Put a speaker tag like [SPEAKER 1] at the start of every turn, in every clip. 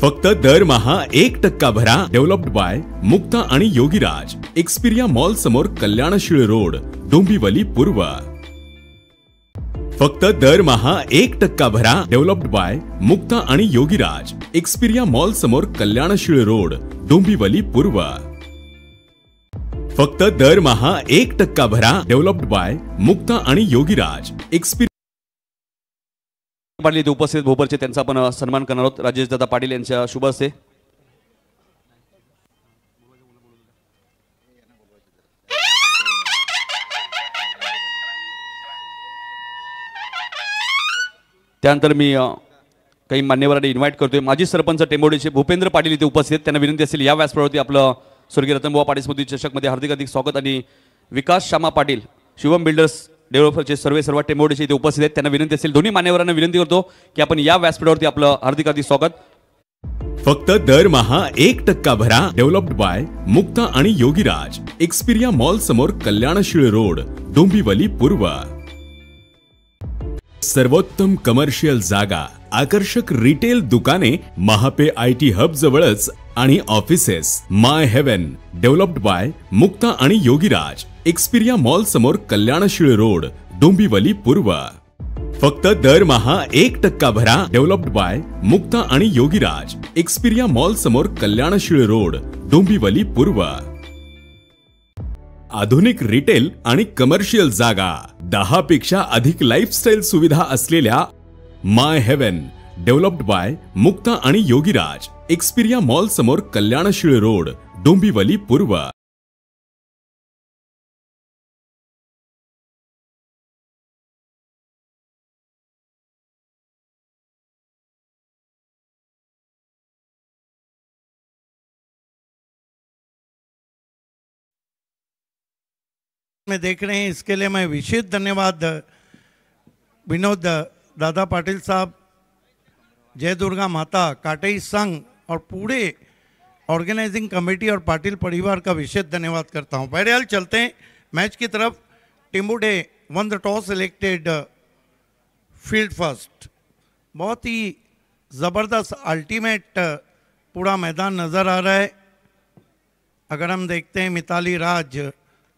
[SPEAKER 1] फक्त दरमहा 1% भरा. डेव्हलप्ड बाय मुक्ता आणि योगीराज. एक्सपिरिया मॉल समोर कल्याणशीळ रोड, डोंबिवली पूर्व. फक्त दरमहा 1% भरा. डेव्हलप्ड बाय मुक्ता आणि योगीराज. एक्सपिरिया मॉल समोर कल्याणशीळ रोड, डोंबिवली पूर्व. फक्त दरमहा 1% भरा. डेव्हलप्ड बाय मुक्ता आणि योगीराज. एक्सपिरिया
[SPEAKER 2] पाटील उपस्थित भोपरचे त्यांचा आपण सन्मान करणार आहोत. राजेश दादा पाटील यांच्या शुभ हस्ते. त्यानंतर मी काही मान्यवरांना इन्व्हाइट करतोय. माजी सरपंच टेंबोडेचे भूपेंद्र पाटील इथे उपस्थित. त्यांना विनंती असेल या व्यासपीठावरती आपलं स्वर्गीय रतनबुवा पाटील स्मृती चषकमध्ये हार्दिक स्वागत. आणि विकास श्यामा पाटील शिवम बिल्डर्स डेव्हलपरचे सर्व टेंबोडेचे इथे उपस्थित आहेत. त्यांना विनंती असेल, दोन्ही मान्यवरांना विनंती करतो की आपण या व्यासपीठावरती आपलं हार्दिक स्वागत.
[SPEAKER 1] फक्त दरमहा 1% भरा. डेव्हलप्ड बाय मुक्ता आणि योगीराज. एक्सपिरिया मॉल समोर कल्याणशीळ रोड, डोंबिवली पूर्व. सर्वोत्तम कमर्शियल जागा, आकर्षक रिटेल दुकाने महापे आयटी हब जवळच आणि ऑफिसेस. My Heaven. Developed by Mukta आणि योगीराज. एक्सपिरिया मॉल समोर कल्याणशीळ रोड, डोंबिवली पूर्व. फक्त दरमहा 1% भरा. डेव्हलप्ड बाय मुक्ता आणि योगीराज. एक्सपिरिया मॉल समोर कल्याणशीळ रोड, डोंबिवली पूर्व. आधुनिक रिटेल आणि कमर्शियल जागा, 10 पेक्षा अधिक लाईफस्टाईल सुविधा असलेल्या my Heaven. Developed by Mukta आणि योगीराज. एक्सपिरिया मॉल समोर कल्याणशीळ रोड, डोंबिवली पूर्व.
[SPEAKER 3] में देख रहे हैं, इसके लिए मैं विशेष धन्यवाद विनोद दादा पाटिल साहब, जय दुर्गा माता, काटई संघ और पूरे ऑर्गेनाइजिंग कमेटी और पाटिल परिवार का विशेष धन्यवाद करता हूं। बहरहाल चलते हैं मैच की तरफ। टिम्बुडे won the toss selected field first. बहुत ही ज़बरदस्त अल्टीमेट पूरा मैदान नज़र आ रहा है। अगर हम देखते हैं मिताली राज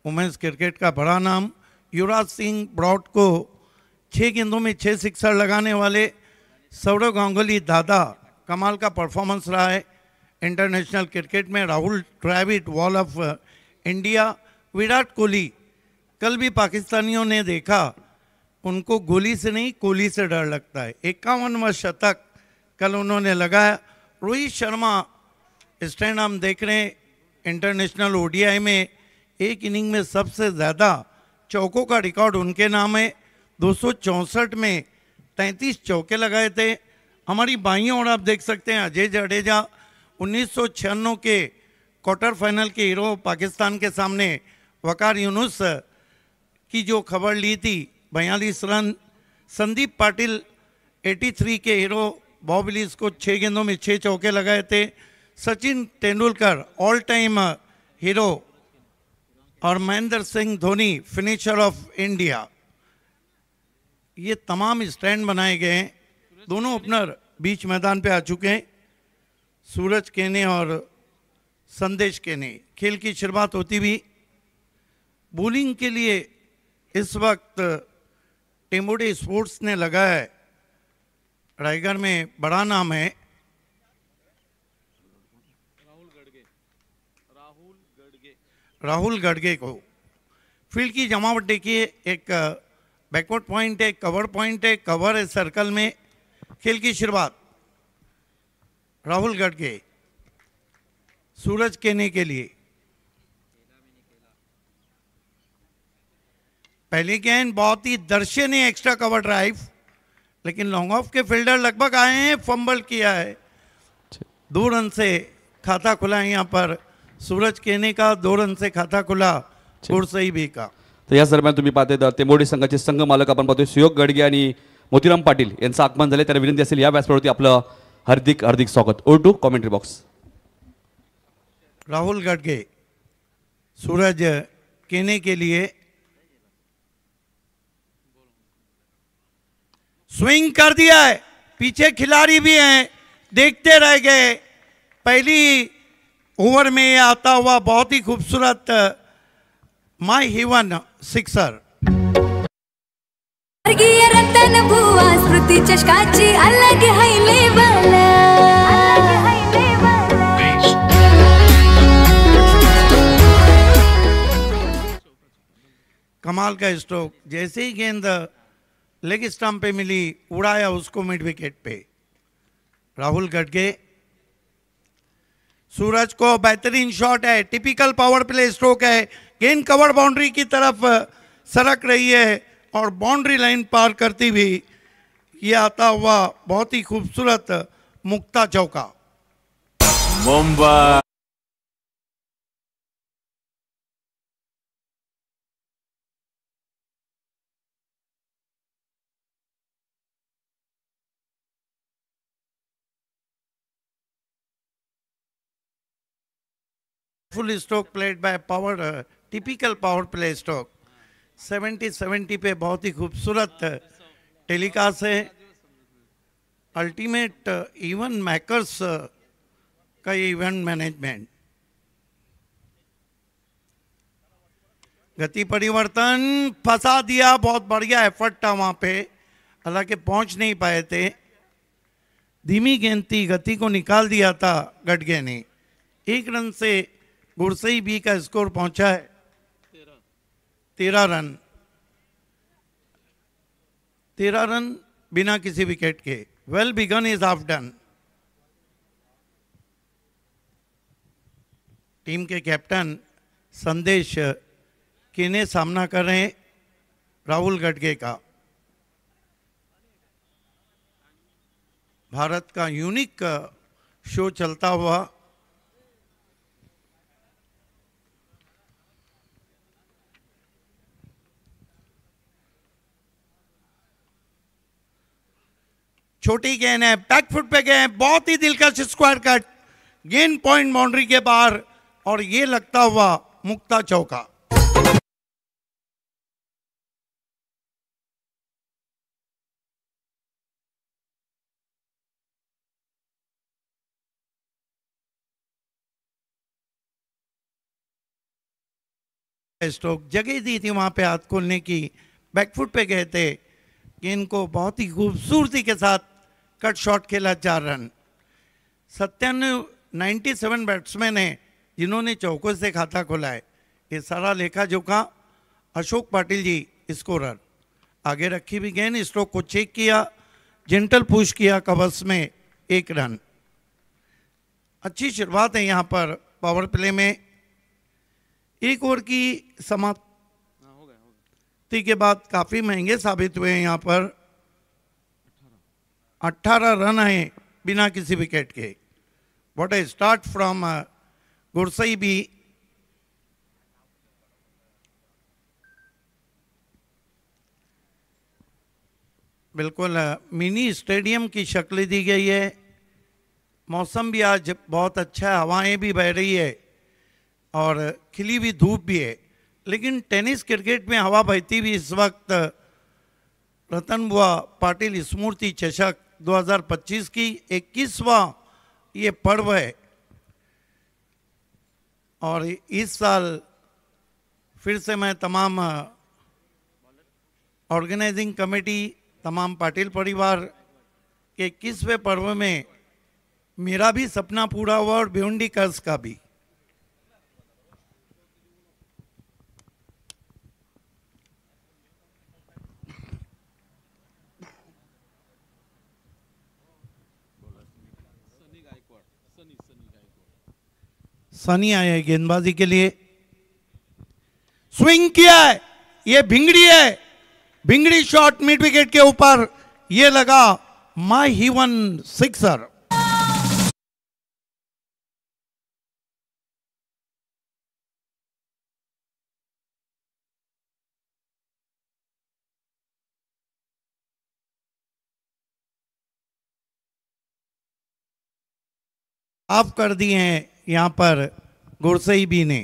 [SPEAKER 3] वुमेंस क्रिकेट का बड़ा नाम, युवराज सिंह ब्रॉड को 6 गेंदों में 6 सिक्सर लगाने वाले, सौरव गांगुली दादा कमाल का परफॉर्मेंस रहा है इंटरनेशनल क्रिकेट में। Rahul Dravid wall of India, Virat Kohli कल भी पाकिस्तानियों ने देखा उनको गोली से नहीं कोहली से डर लगता है। 51वां शतक कल उन्होंने लगाया। रोहित शर्मा स्टैंड हम देख रहे हैं इंटरनेशनल ओडीआई में एक इनिंग में सबसे ज़्यादा चौकों का रिकॉर्ड उनके नाम है। 264 में 33 चौके लगाए थे। हमारी बाईं ओर आप देख सकते हैं अजय जडेजा 1996 के क्वार्टर फाइनल के हीरो पाकिस्तान के सामने वकार यूनुस की जो खबर ली थी 42 रन। संदीप पाटिल 83 के हीरो बॉब विलिस को 6 गेंदों में 6 चौके लगाए थे। Sachin Tendulkar all time hero और Mahendra Singh Dhoni finisher of India. ये तमाम स्टैंड बनाए गए हैं। दोनों ओपनर बीच मैदान पे आ चुके हैं, सूरज केने और संदेश केने। खेल की शुरुआत होती भी बॉलिंग के लिए इस वक्त टिम्बुडे स्पोर्ट्स ने लगाया है, रायगढ़ में बड़ा नाम है राहुल गड़गे को। फील्ड की जमावट देखिए, एक बैकवर्ड पॉइंट है, कवर पॉइंट है, कवर है सर्कल में। खेल की शुरुआत राहुल गड़गे सूरज केने के लिए। पहली गेंद बहुत ही दर्शनीय एक्स्ट्रा कवर ड्राइव, लेकिन लॉन्ग ऑफ के फील्डर लगभग आए हैं, फंबल किया है। 2 रन से खाता खुला है यहाँ पर सूरज केने का, 2 रन से खाता खुला गुरसई बी का।
[SPEAKER 2] तर याच दरम्यान तुम्ही पाहते टेंबोडे संघाचे संघ मालक आपण पाहतोय सुयोग गडगे आणि मोतीराम पाटील यांचं आगमन झाले। त्यांना विनंती असेल या व्यासपीठावरती आपलं हार्दिक स्वागत। Over to commentary box.
[SPEAKER 3] Rahul Gadge Suraj Kene के लिए स्विंग कर दिया है, पीछे खिलाड़ी भी हैं, देखते रह गए। पहली ओवर में ये आता हुआ बहुत ही खूबसूरत माय हेवन सिक्सर।
[SPEAKER 4] रतन बुवा स्मृती चषकाची अलग है लेवल।
[SPEAKER 3] कमाल का स्ट्रोक, जैसे ही गेंद लेग स्टंप पे मिली उड़ाया उसको मिड विकेट पे। राहुल गडगे, सूरज को बेहतरीन शॉट है, टिपिकल पावर प्ले स्ट्रोक है। गेंद कवर बाउंड्री की तरफ सरक रही है और बाउंड्री लाइन पार करती हुई ये आता हुआ बहुत ही खूबसूरत मुक्ता चौका।
[SPEAKER 5] Mumbai
[SPEAKER 3] full stroke played by power, typical power play stroke. 70 पे बहुत ही खूबसूरत टेलीकास्ट है। अल्टीमेट इवन मैकर्स का इवेंट मैनेजमेंट। गति परिवर्तन फंसा दिया, बहुत बढ़िया एफर्ट था वहां पे, हालांकि पहुंच नहीं पाए थे। धीमी गेंद थी, गति को निकाल दिया था गडगे ने। 1 रन से गुरसई बी का स्कोर पहुंचा है 13 रन। 13 रन बिना किसी विकेट के। Well begun is half done. Team के कैप्टन संदेश किने सामना कर रहे हैं राहुल गडगे का। भारत का यूनिक शो चलता हुआ। छोटी गेंद है, बैकफुट पे गए, बहुत ही दिलकश स्क्वायर कट, गेंद पॉइंट बाउंड्री के बाहर और ये लगता हुआ मुक्ता चौका। स्ट्रोक जगह दी थी वहां पे हाथ खोलने की, बैकफुट पे गए थे, गेंद को बहुत ही खूबसूरती के साथ कट शॉट खेला। 4 रन। 97 बैट्समैन हैं जिन्होंने चौकों से खाता खोला है। ये सारा लेखा जोखा अशोक पाटिल जी स्कोरर। आगे रखी भी गेंद, स्ट्रोक को चेक किया, जेंटल पुश किया कवर्स में, 1 रन। अच्छी शुरुआत है यहाँ पर पावर प्ले में। 1 ओवर की समाप्ति के बाद काफी महंगे साबित हुए हैं यहाँ पर। 18 रन आए बिना किसी विकेट के। What a start from Gursai B. बिल्कुल मिनी स्टेडियम की शक्ल दी गई है। मौसम भी आज बहुत अच्छा है, हवाएं भी बह रही है और खिली हुई धूप भी है। लेकिन टेनिस क्रिकेट में हवा बहती हुई इस वक्त रतन बुआ पाटिल स्मृति चषक 2025 की 21वां ये पर्व है और इस साल फिर से मैं तमाम ऑर्गेनाइजिंग कमेटी, तमाम पाटिल परिवार के 21वें पर्व में मेरा भी सपना पूरा हुआ और भिवंडी कर्ज का भी। सनी आए हैं गेंदबाजी के लिए। स्विंग किया है, ये भिंगड़ी है, भिंगड़ी शॉट मिड विकेट के ऊपर, ये लगा माय हेवन सिक्सर। ऑफ कर दिए हैं यहां पर गुरसई बी ने।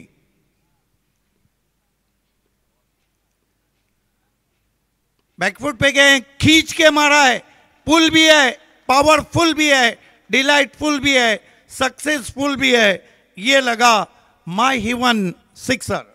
[SPEAKER 3] बैकफुट पे गए, खींच के मारा है, पुल भी है, पावरफुल भी है, डिलाइटफुल भी है, सक्सेसफुल भी है। ये लगा माय हिवन सिक्सर।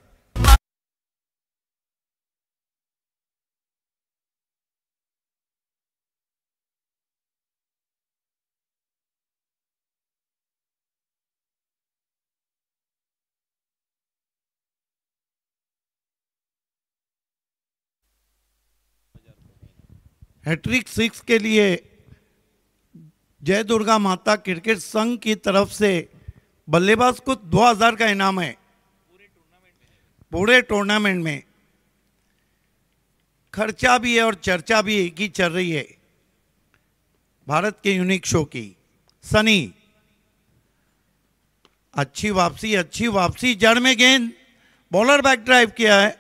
[SPEAKER 3] हैट्रिक 6 के लिए जय दुर्गा माता क्रिकेट संघ की तरफ से बल्लेबाज को 2000 का इनाम है। पूरे टूर्नामेंट में खर्चा भी है और चर्चा भी एक ही चल रही है भारत के यूनिक शो की। सनी, अच्छी वापसी, जड़ में गेंद, बॉलर बैक ड्राइव किया है,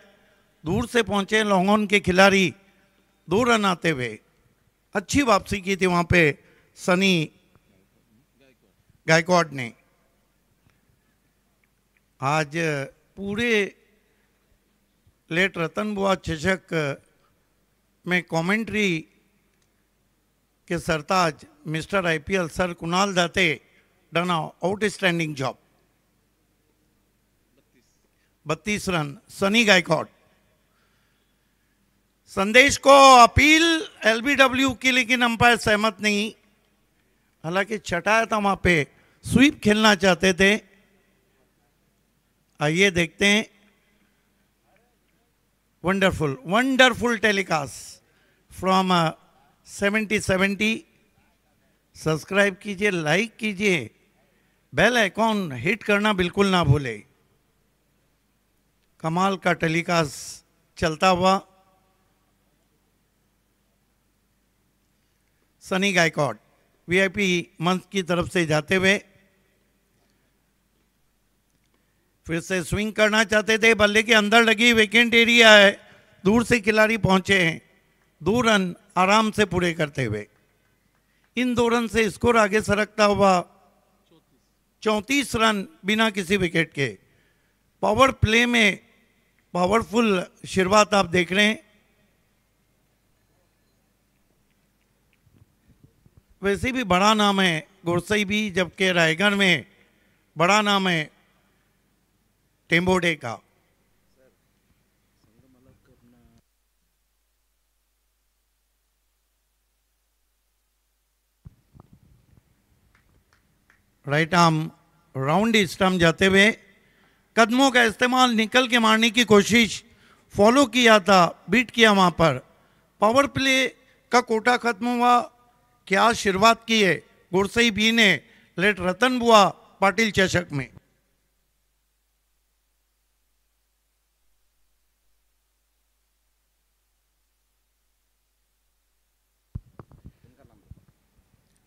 [SPEAKER 3] दूर से पहुंचे लॉन्ग ऑन के खिलाड़ी, 2 रन आते हुए अच्छी वापसी की थी वहां पे सनी गायकवाड ने। आज पूरे लेट रतन बुआ चषक में कमेंट्री के सरताज मिस्टर आईपीएल सर कुणाल दाते done outstanding job. 32 run Sunny Gaikwad. संदेश को अपील एलबीडब्ल्यू की, लेकिन अंपायर सहमत नहीं। हालांकि चटाया था वहां पे, स्वीप खेलना चाहते थे। आइए देखते हैं। Wonderful telecast from 7070। सब्सक्राइब कीजिए, लाइक कीजिए, बेल आइकॉन हिट करना बिल्कुल ना भूले। कमाल का टेलीकास्ट चलता हुआ। सनी गायकवाड वीआईपी मंच की तरफ से जाते हुए फिर से स्विंग करना चाहते थे, बल्ले के अंदर लगी, वेकेंट एरिया है, दूर से खिलाड़ी पहुंचे हैं, 2 रन आराम से पूरे करते हुए। इन 2 रन से स्कोर आगे सरकता हुआ 34 रन बिना किसी विकेट के। पावर प्ले में पावरफुल शुरुआत आप देख रहे हैं। वैसे भी बड़ा नाम है गुरसई भी, जबकि रायगढ़ में बड़ा नाम है टेम्बोडे का। राइट आर्म राउंड स्टंप जाते हुए, कदमों का इस्तेमाल निकल के मारने की कोशिश, फॉलो किया था, बीट किया वहां पर। पावर प्ले का कोटा खत्म हुआ। क्या शुरुआत की है गुरसई बी ने लेट रतन बुआ पाटिल चषक में।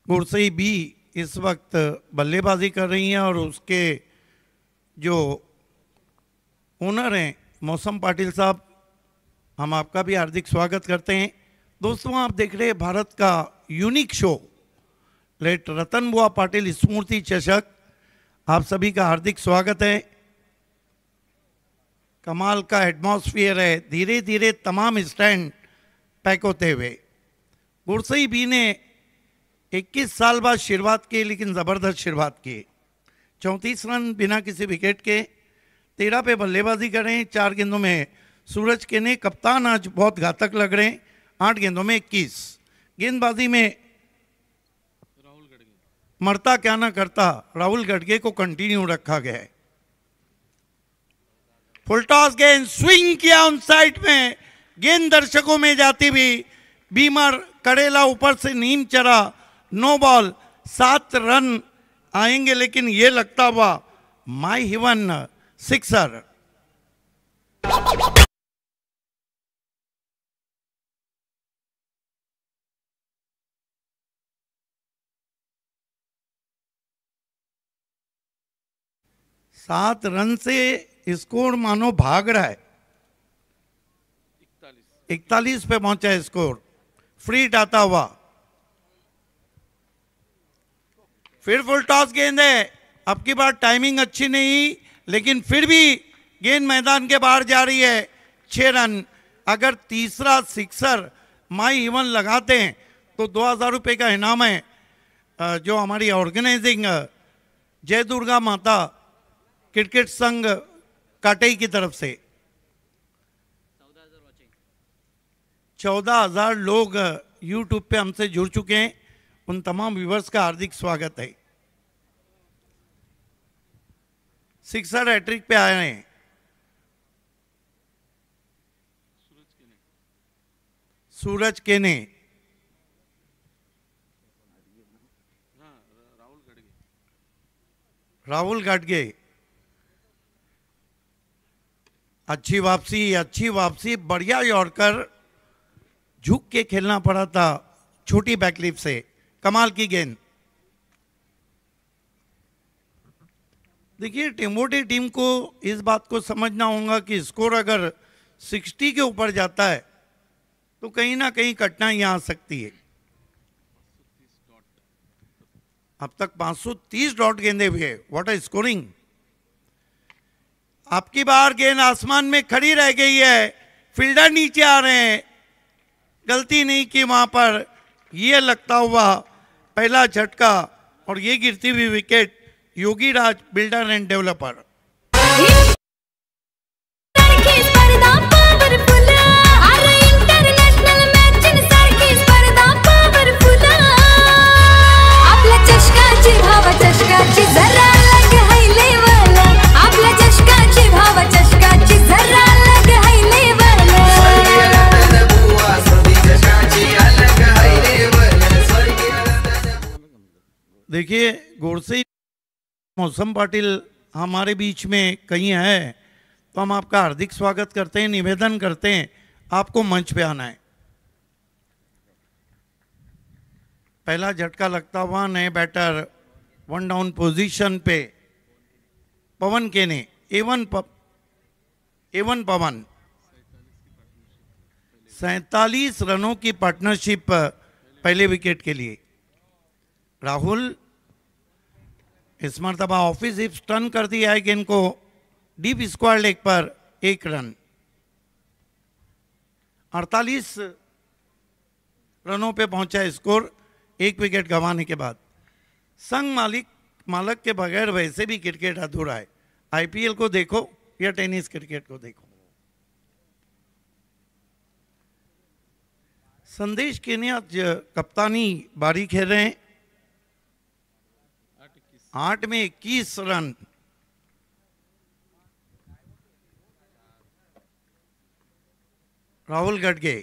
[SPEAKER 3] गुरसई बी इस वक्त बल्लेबाजी कर रही हैं और उसके जो ओनर हैं मौसम पाटिल साहब, हम आपका भी हार्दिक स्वागत करते हैं। दोस्तों, आप देख रहे हैं भारत का यूनिक शो लेट रतन बुआ पाटिल स्मृति चषक। आप सभी का हार्दिक स्वागत है। कमाल का एटमॉस्फेयर है, धीरे धीरे तमाम स्टैंड पैक होते हुए। गुरसई बी ने 21 साल बाद शुरुआत की, लेकिन ज़बरदस्त शुरुआत की। 34 रन बिना किसी विकेट के, 13 पे बल्लेबाजी कर रहे हैं। 4 गेंदों में सूरज के ने कप्तान आज बहुत घातक लग रहे हैं। 8 गेंदों में 21। गेंदबाजी में मरता क्या ना करता राहुल गडगे को कंटिन्यू रखा गया है। फुल टॉस गेंद, स्विंग किया ऑन साइड में, गेंद दर्शकों में जाती हुई, बीमर कड़ेला ऊपर से नीम चरा, नो बॉल। 7 रन आएंगे, लेकिन ये लगता हुआ माय हिवन सिक्सर। सात रन से स्कोर मानो भाग रहा है। 41 पे पहुंचा है स्कोर, फ्रीट आता हुआ। फिर फुल टॉस गेंद है। अब की बार टाइमिंग अच्छी नहीं, लेकिन फिर भी गेंद मैदान के बाहर जा रही है। 6 रन। अगर तीसरा सिक्सर माई इवन लगाते हैं तो 2000 रुपये का इनाम है। जो हमारी ऑर्गेनाइजिंग जय दुर्गा माता क्रिकेट संघ काटई की तरफ से 14,000 लोग यूट्यूब पे हमसे जुड़ चुके हैं। उन तमाम व्यूवर्स का हार्दिक स्वागत है। सिक्सर हैट्रिक पे आए हैं सूरज केने, राहुल गाडगे। अच्छी वापसी, बढ़िया यॉर्कर, झुक के खेलना पड़ा था छोटी बैकलिप से, कमाल की गेंद। देखिए टिम्बोडी टीम को इस बात को समझना होगा कि स्कोर अगर 60 के ऊपर जाता है तो कहीं ना कहीं कठिनाइयां आ सकती है। अब तक 530 डॉट गेंदे हुए, व्हाट अ स्कोरिंग। आपकी बार गेंद आसमान में खड़ी रह गई है, फील्डर नीचे आ रहे हैं, गलती नहीं की वहां पर। यह लगता हुआ पहला झटका और ये गिरती हुई wicket Yogiraj builder end developer. देखिए गोडसे मौसम पाटिल हमारे बीच में कहीं है तो हम आपका हार्दिक स्वागत करते हैं, निवेदन करते हैं आपको मंच पे आना है। पहला झटका लगता हुआ नए बैटर 1 डाउन पोजीशन पे पवन केने, एवन पवन 47 रनों की पार्टनरशिप पहले विकेट के लिए। राहुल इस मरतबा ऑफिस हिप टर्न कर दिया है गेंद को डीप स्क्वायर लेग पर 1 रन। 48 रनों पे पहुंचा स्कोर 1 विकेट गंवाने के बाद। संघ मालक के बगैर वैसे भी क्रिकेट अधूरा है। आईपीएल को देखो या टेनिस क्रिकेट को देखो। संदेश केने आज कप्तानी बारी खेल रहे हैं। 8 में 21 रन। राहुल गडगे,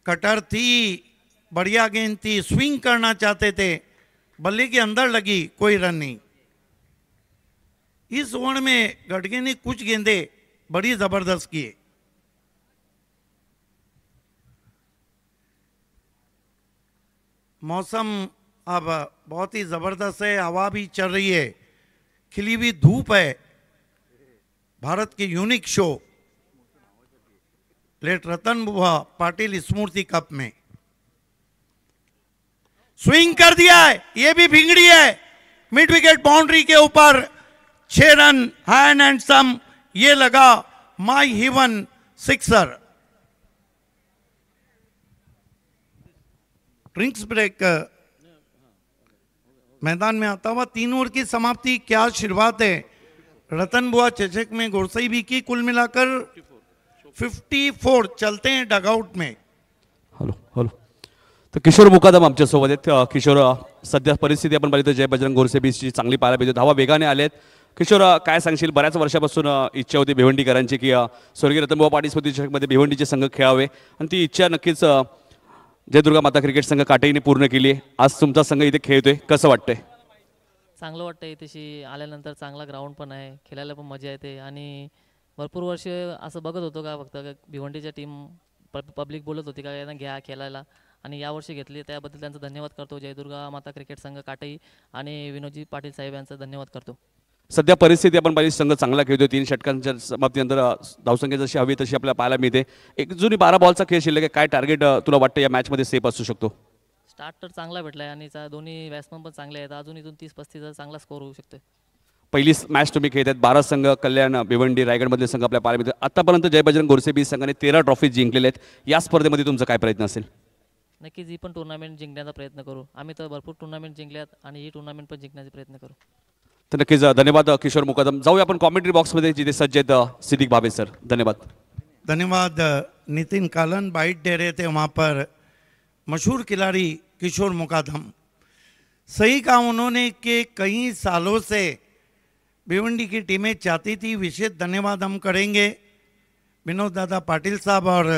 [SPEAKER 3] कटर थी, बढ़िया गेंद थी, स्विंग करना चाहते थे, बल्ले के अंदर लगी, कोई रन नहीं। इस ओवर में गडगे ने कुछ गेंदे बड़ी जबरदस्त किए। मौसम अब बहुत ही जबरदस्त है, हवा भी चल रही है, खिली हुई धूप है। भारत की यूनिक शो लेट रतन बुआ पाटिल स्मृति कप में स्विंग कर दिया है, ये भी भिंगड़ी है, मिड विकेट बाउंड्री के ऊपर 6 रन, हैंड एंड सम, ये लगा माई हिवन सिक्सर। ड्रिंक्स ब्रेक मैदान में आता हुआ 3 ओवर की समाप्ति। क्या शुरुआत है रतन बुआ चषक में गोडसे भी की। कुल मिलाकर 54 चलते हैं डगआउट में।
[SPEAKER 2] हॅलो तर किशोर मुकादम आमच्या सोबत आहेत। किशोर सध्या परिस्थिती आपण पाहिली तर जय बजरंग गोडसे बीची चांगली पाहायला पाहिजे, धावा वेगाने आलेत। किशोर काय सांगशील, बऱ्याच वर्षापासून इच्छा होती भिवंडीकरांची की स्वर्गीय रतनबुवा पाटील स्मृती चषकमध्ये भिवंडीचे संघ खेळावे आणि ती इच्छा नक्कीच जय दुर्गा माता क्रिकेट संघ काटेईने पूर्ण केली आहे। आज तुमचा संघ इथे खेळतोय, कसं वाटतंय?
[SPEAKER 5] चांगलं वाटतं, इथेशी आल्यानंतर चांगला ग्राउंड पण आहे, खेळायला पण मजा येते आणि भरपूर वर्ष असं बघत होतो का फक्त भिवंडीच्या टीम पब्लिक बोलत होती का यांना घ्या खेळायला आणि यावर्षी घेतली, त्याबद्दल त्यांचा धन्यवाद करतो। जय दुर्गा माता क्रिकेट संघ काटेई आणि विनोदजी पाटील साहेब यांचा धन्यवाद करतो।
[SPEAKER 2] सध्या परिस्थिती आपण पाहिली, संघ चांगला खेळतोय, 3 षटकांच्या समाप्तीनंतर धावसंख्या जशी हवी तशी आपल्याला पाहायला मिळते। एक जुनी 12 बॉलचा खेळ शिल्लक आहे, काय टार्गेट तुला वाटतं या मॅच मध्ये सेफ असू शकतो?
[SPEAKER 5] स्टार्ट तर चांगला भेटलाय आणि दोन्ही बॅट्समन पण चांगले आहेत, अजून इथून 30-35 चांगला स्कोर होऊ शकतो।
[SPEAKER 2] पहिली मॅच तुम्ही खेळत आहेत, 12 संघ कल्याण भिवंडी रायगड मधले संघ आपल्या पाहायला मिळतात। आतापर्यंत जय बजरंग गोडसे बी संघाने 13 ट्रॉफी जिंकलेले आहेत, या स्पर्धेमध्ये तुमचा काय प्रयत्न असेल?
[SPEAKER 5] नक्कीच ही पण टुर्नामेंट जिंकण्याचा प्रयत्न करू. आम्ही तर भरपूर टुर्नामेंट जिंकल्यात आणि ही टुर्नामेंट पण जिंकण्याचा प्रयत्न करू.
[SPEAKER 2] तर नक्कीच धन्यवाद किशोर मुकदम. जाऊया आपण कॉमेंट्री बॉक्समध्ये जिथे सज्ज आहेत सिद्दीक भावे सर. धन्यवाद.
[SPEAKER 3] धन्यवाद नितिन कालन. बाइट दे रहे थे वहाँ पर मशहूर खिलाड़ी किशोर मुकादम. सही कहा उन्होंने कि कई सालों से भिवंडी की टीमें चाहती थी. विशेष धन्यवाद हम करेंगे विनोद दादा पाटिल साहब और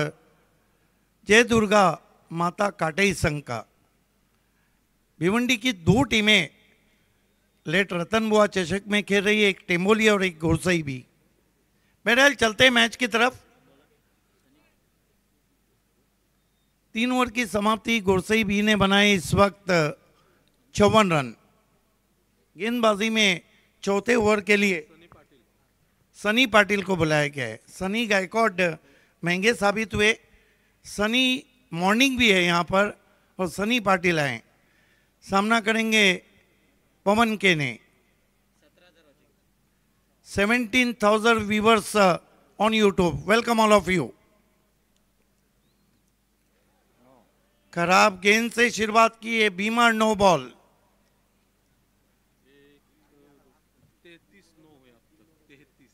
[SPEAKER 3] जय दुर्गा माता काटेई संघ का. भिवंडी की दो टीमें लेट रतन बुआ चषक में खेल रही है, एक टेम्बोली और एक गोरसई भी. बहरहाल चलते हैं मैच की तरफ. 3 ओवर की समाप्ति. गोरसई भी ने बनाए इस वक्त 54 रन. गेंदबाजी में चौथे ओवर के लिए सनी पाटिल को बुलाया गया है. सनी गायकवाड महंगे साबित हुए. सनी मॉर्निंग भी है यहाँ पर और सनी पाटिल आए. सामना करेंगे पवन के ने. 17,000 viewers on YouTube. Welcome all of you. खराब गेंद से शुरुआत की है. बीमार नो बॉल.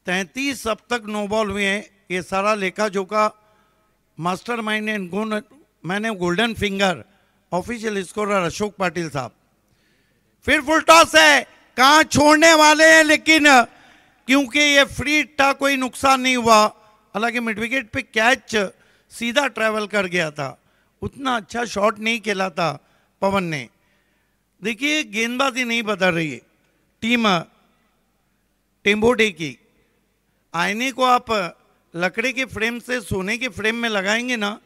[SPEAKER 3] 33 अब तक नो बॉल हुए हैं. ये सारा लेखा जोखा मास्टरमाइंड एंड गुण मैंने golden finger official scorer Ashok Patil साहब. फिर फुल टॉस है. कहां छोड़ने वाले हैं, लेकिन क्योंकि ये फ्री हिट था कोई नुकसान नहीं हुआ. हालांकि मिड विकेट पे कैच सीधा ट्रैवल कर गया था. उतना अच्छा शॉट नहीं खेला था पवन ने. देखिए गेंदबाजी नहीं बदल रही है टीम टेम्बोडे की. आईने को आप लकड़े के फ्रेम से सोने के फ्रेम में लगाएंगे ना,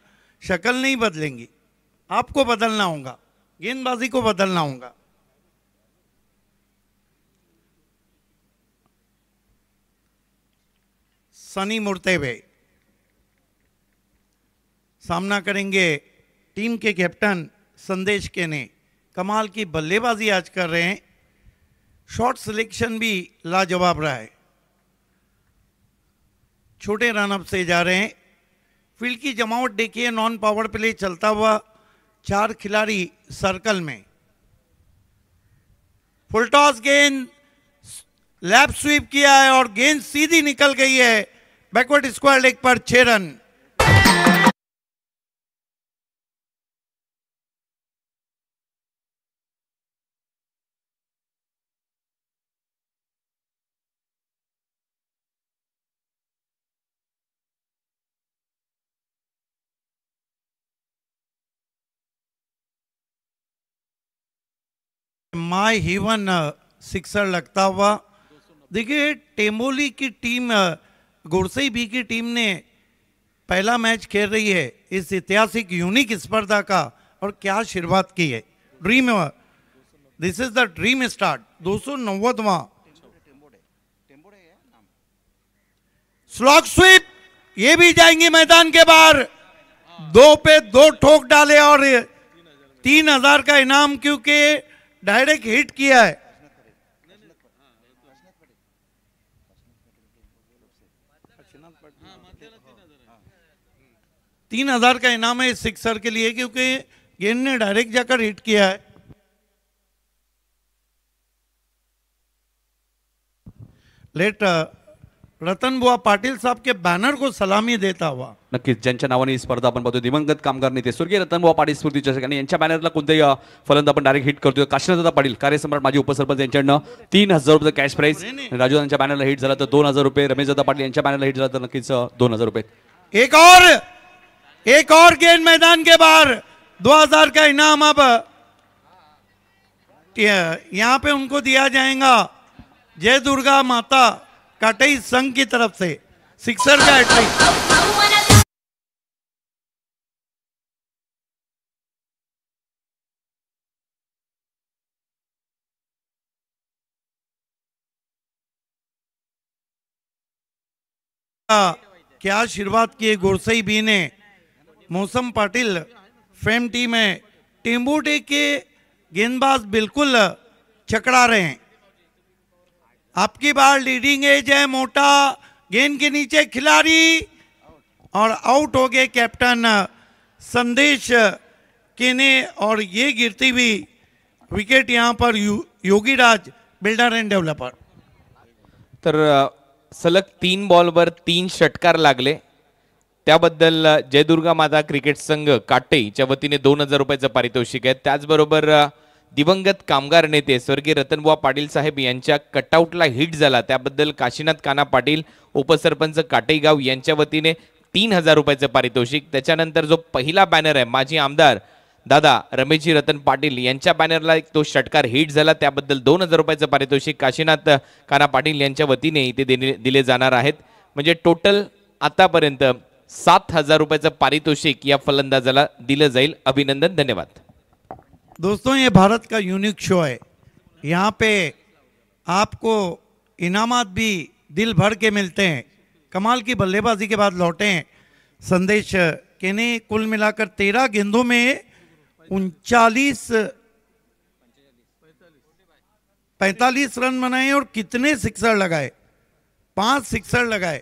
[SPEAKER 3] शक्ल नहीं बदलेंगी. आपको बदलना होगा, गेंदबाजी को बदलना होगा. सनी मुड़ते हुए सामना करेंगे टीम के कैप्टन संदेश के ने. कमाल की बल्लेबाजी आज कर रहे हैं. शॉट सिलेक्शन भी लाजवाब रहा है. छोटे रनअप से जा रहे हैं. फील्ड की जमावट देखिए. नॉन पावर प्ले चलता हुआ. 4 खिलाड़ी सर्कल में. फुल टॉस गेंद लैप स्वीप किया है और गेंद सीधी निकल गई है बैकवर्ड स्क्वायर लेग पर. 6 रन. माय हीवन सिक्सर लगता हुआ. देखिए टेम्बोली की टीम गोरसई बी की टीम ने पहला मैच खेल रही है इस ऐतिहासिक यूनिक स्पर्धा का. और क्या शुरुआत की है. Dream, this is the dream start. 290वां स्लॉग स्वीप. ये भी जाएंगे मैदान के बाहर. 2 पे 2 ठोक डाले और 3,000 का इनाम, क्योंकि डायरेक्ट हिट किया है. $3,000 का इनाम है इस सिक्सर के लिए, क्योंकि गेंद ने डायरेक्ट जाकर हिट किया है. लेट रतन बुआ पाटील साहब के बॅनर को सलामी देता हुआ.
[SPEAKER 2] नक्कीच ज्यांच्या नावाने ही स्पर्धा आपण पाहतो दिवंगत कामगार नेते स्वर्गीय रतनबुवा पाटील स्मृती चषक आणि यांच्या बॅनरला कोणतेही फलंदाज आपण डायरेक्ट हिट करतोय. काशीनाथदादा पाटील कार्यसम्राट माजी उपसरपंच यांच्याकडनं 3,000 रुपये कॅश प्राइज. राजूदादांच्या बॅनरला हिट झाला तर 2,000 रुपये. रमेशदादा पाटील यांच्या बॅनरला हिट झाला तर नक्कीच 2,000 रुपये.
[SPEAKER 3] एक और गेंद मैदान के बाहर. 2,000 का इनाम अब यहां पे उनको दिया जाएगा जय दुर्गा माता काटई संघ की तरफ से. सिक्सर का हैट्रिक. क्या शुरुआत की गोरसई बी ने. मौसम पाटिल फ्रेम टीम है. टेम्बोडे के गेंदबाज बिल्कुल चकरा रहे हैं. आपकी बार लीडिंग एज है. मोटा गेंद के नीचे खिलाड़ी और आउट हो गए कैप्टन संदेश केने और ये गिरती हुई विकेट यहाँ पर योगीराज बिल्डर एंड डेव्हलपर.
[SPEAKER 6] तर सलग 3 बॉलवर 3 षटकार लागले, त्याबद्दल जयदुर्गा माता क्रिकेट संघ काटेच्या वतीने 2000 रुपयाचं पारितोषिक आहे. त्याचबरोबर दिवंगत कामगार नेते स्वर्गीय रतनबुवा पाटील साहेब यांच्या कटआउटला हिट झाला त्याबद्दल काशीनाथ काना पाटील उपसरपंच काटेगाव यांच्या वतीने 3000 रुपयाचं पारितोषिक. त्याच्यानंतर जो पहिला बॅनर आहे माजी आमदार दादा रमेशजी रतन पाटील यांच्या बॅनरला तो षटकार हिट झाला त्याबद्दल 2000 रुपयाचं पारितोषिक काशीनाथ काना पाटील यांच्या वतीने इथे दिले जाणार आहेत. म्हणजे टोटल आतापर्यंत 7000 रुपयाचं पारितोषिक या फलंदाजाला दिलं जाईल. अभिनंदन, धन्यवाद.
[SPEAKER 3] दोस्तों, ये भारत का यूनिक शो है. यहाँ पे आपको इनामात भी दिल भर के मिलते हैं. कमाल की बल्लेबाजी के बाद लौटे हैं संदेश केने. कुल मिलाकर 13 गेंदों में 45 रन बनाए और कितने सिक्सर लगाए? 5 सिक्सर लगाए,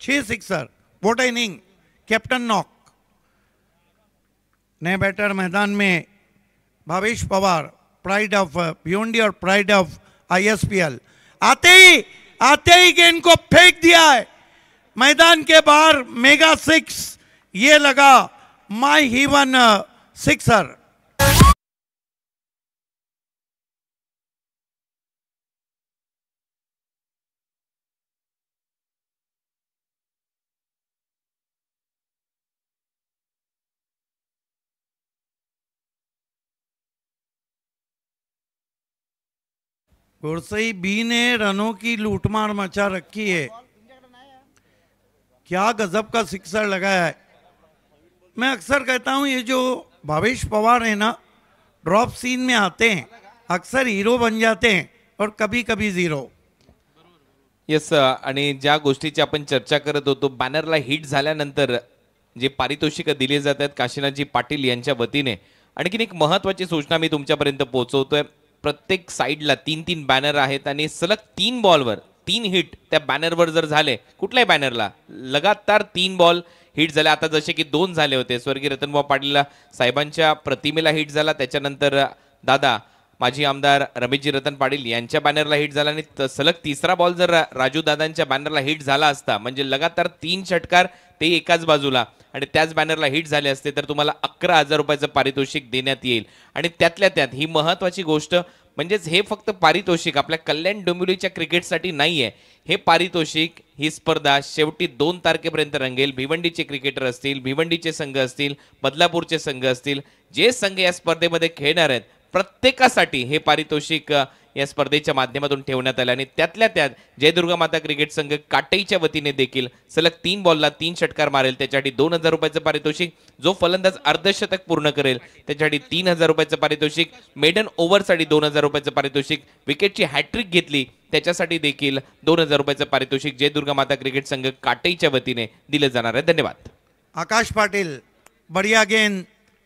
[SPEAKER 3] 6 sixer. What inning, captain knock. नए बैटर मैदान में भावेश पवार, प्राइड ऑफ भिवंडी और प्राइड ऑफ ISPL. आते ही गेंद को फेंक दिया है मैदान के बाहर. मेगा 6 ये लगा माई हीवन सिक्सर. गुरसई बी ने रनों की लूटमार मचा रखी है. क्या गजब का सिक्सर लगाया है. मैं अक्सर कहता हूं ये जो भावेश पवार है ना, ड्रॉप सीन में आते हैं, अक्सर हीरो बन जाते हैं और कभी कभी जीरो.
[SPEAKER 6] येस, आणि ज्या गोष्टीची आपण चर्चा करत होतो, बॅनरला हिट झाल्यानंतर जे पारितोषिक दिले जात आहेत काशीनाथजी पाटील यांच्या वतीने, आणखीन एक महत्त्वाची सूचना मी तुमच्यापर्यंत पोहोचवतोय. प्रत्येक साईडला 3-3 बॅनर आहेत आणि सलग 3 बॉलवर 3 हिट त्या बॅनरवर जर झाले, कुठल्याही बॅनरला लगातार 3 बॉल हिट झाले. आता जसे की 2 झाले होते, स्वर्गीय रतनबुवा पाटील साहेबांच्या प्रतिमेला हिट झाला, त्याच्यानंतर दादा माजी आमदार रमेशजी रतन पाटील यांच्या बॅनरला हिट झाला आणि सलग 3रा बॉल जर राजू दादांच्या बॅनरला हिट झाला असता, म्हणजे लगातार 3 षटकार ते एकाच बाजूला आणि त्याच बॅनरला हिट झाले असते, तर तुम्हाला 11000 रुपयाचं पारितोषिक देण्यात येईल. आणि त्यातल्या त्यात ही महत्त्वाची गोष्ट म्हणजेच हे फक्त पारितोषिक आपल्या कल्याण डोंबिवलीच्या क्रिकेटसाठी नाही आहे. हे पारितोषिक, ही स्पर्धा शेवटी 2 तारखेपर्यंत रंगेल. भिवंडीचे क्रिकेटर असतील, भिवंडीचे संघ असतील, बदलापूरचे संघ असतील, जे संघ या स्पर्धेमध्ये खेळणार आहेत प्रत्येकासाठी हे पारितोषिक या स्पर्धेच्या माध्यमातून ठेवण्यात आले. आणि त्यातल्या त्यात जयदुर्गा माता क्रिकेट संघ काटेईच्या वतीने देखील सलग 3 बॉलला 3 षटकार मारेल त्याच्यासाठी 2000 रुपयाचं पारितोषिक. जो फलंदाज अर्धशतक पूर्ण करेल त्याच्यासाठी 3000 रुपयाचं पारितोषिक. मेडन ओव्हरसाठी 2000 रुपयाचं पारितोषिक. विकेटची हॅट्रिक घेतली त्याच्यासाठी देखील 2000 रुपयाचं पारितोषिक जयदुर्गा माता क्रिकेट संघ काटेईच्या वतीने दिलं जाणार आहे. धन्यवाद.
[SPEAKER 3] आकाश पाटिल, बढ़िया गेंद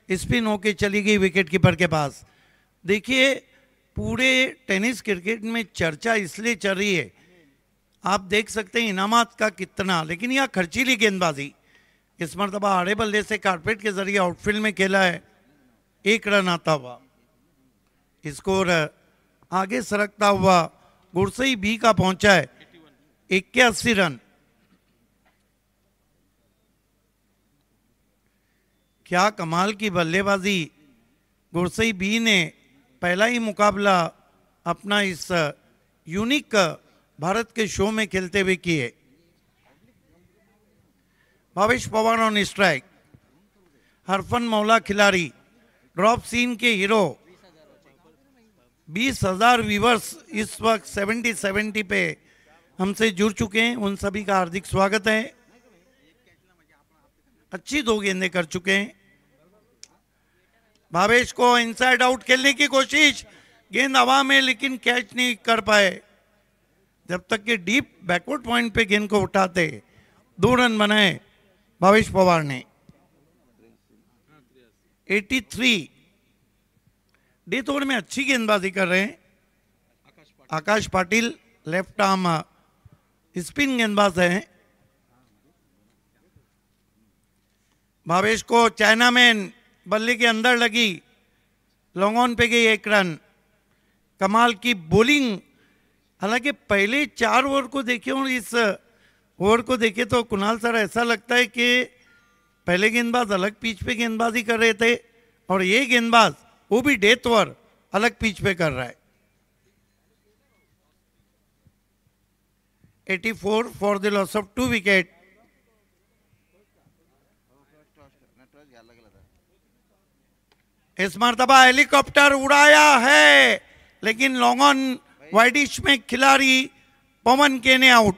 [SPEAKER 3] स्पिन होके चली गई विकेट कीपर के पास. देखिए, पूरे टेनिस क्रिकेट में चर्चा इसलिए चल रही है, आप देख सकते हैं इनामात का कितना, लेकिन यह खर्चीली गेंदबाजी. इस मरतबा आड़े बल्ले से कारपेट के जरिए आउटफील्ड में खेला है, 1 रन आता हुआ. स्कोर आगे सरकता हुआ गुरसई बी का पहुंचा है 81 रन. क्या कमाल की बल्लेबाजी गुरसई बी ने पहला ही मुकाबला अपना इस यूनिक भारत के शो में खेलते हुए किए. Bhavesh Pawar on strike. हरफन मौला खिलाड़ी, ड्रॉप सीन के हीरो. 20,000 व्यूवर्स इस वक्त 70 पे हमसे जुड़ चुके हैं, उन सभी का हार्दिक स्वागत है. अच्छी 2 गेंदें कर चुके हैं. भावेश को इनसाइड आउट खेलने की कोशिश, गेंद हवा में लेकिन कैच नहीं कर पाए. जब तक कि डीप बैकवर्ड पॉइंट पे गेंद को उठाते 2 रन बनाए भावेश पवार ने. 83 डेथ ओवर में अच्छी गेंदबाजी कर रहे हैं आकाश पाटिल. लेफ्ट आर्म स्पिन गेंदबाज हैं. भावेश को चाइनामैन बल्ले के अंदर लगी, लॉन्ग ऑन पे गई 1 रन। कमाल की बॉलिंग। हालांकि पहले 4 ओवर को देखे और इस ओवर को देखे तो कुणाल सर ऐसा लगता है कि पहले गेंदबाज अलग पिच पे गेंदबाजी कर रहे थे और ये गेंदबाज वो भी डेथ ओवर अलग पिच पे कर रहा है। 84 for the loss of 2 wicket. इस मर्तबा हेलीकॉप्टर उड़ाया है लेकिन लॉन्ग ऑन वाइडिश में खिलाड़ी पवन के ने आउट।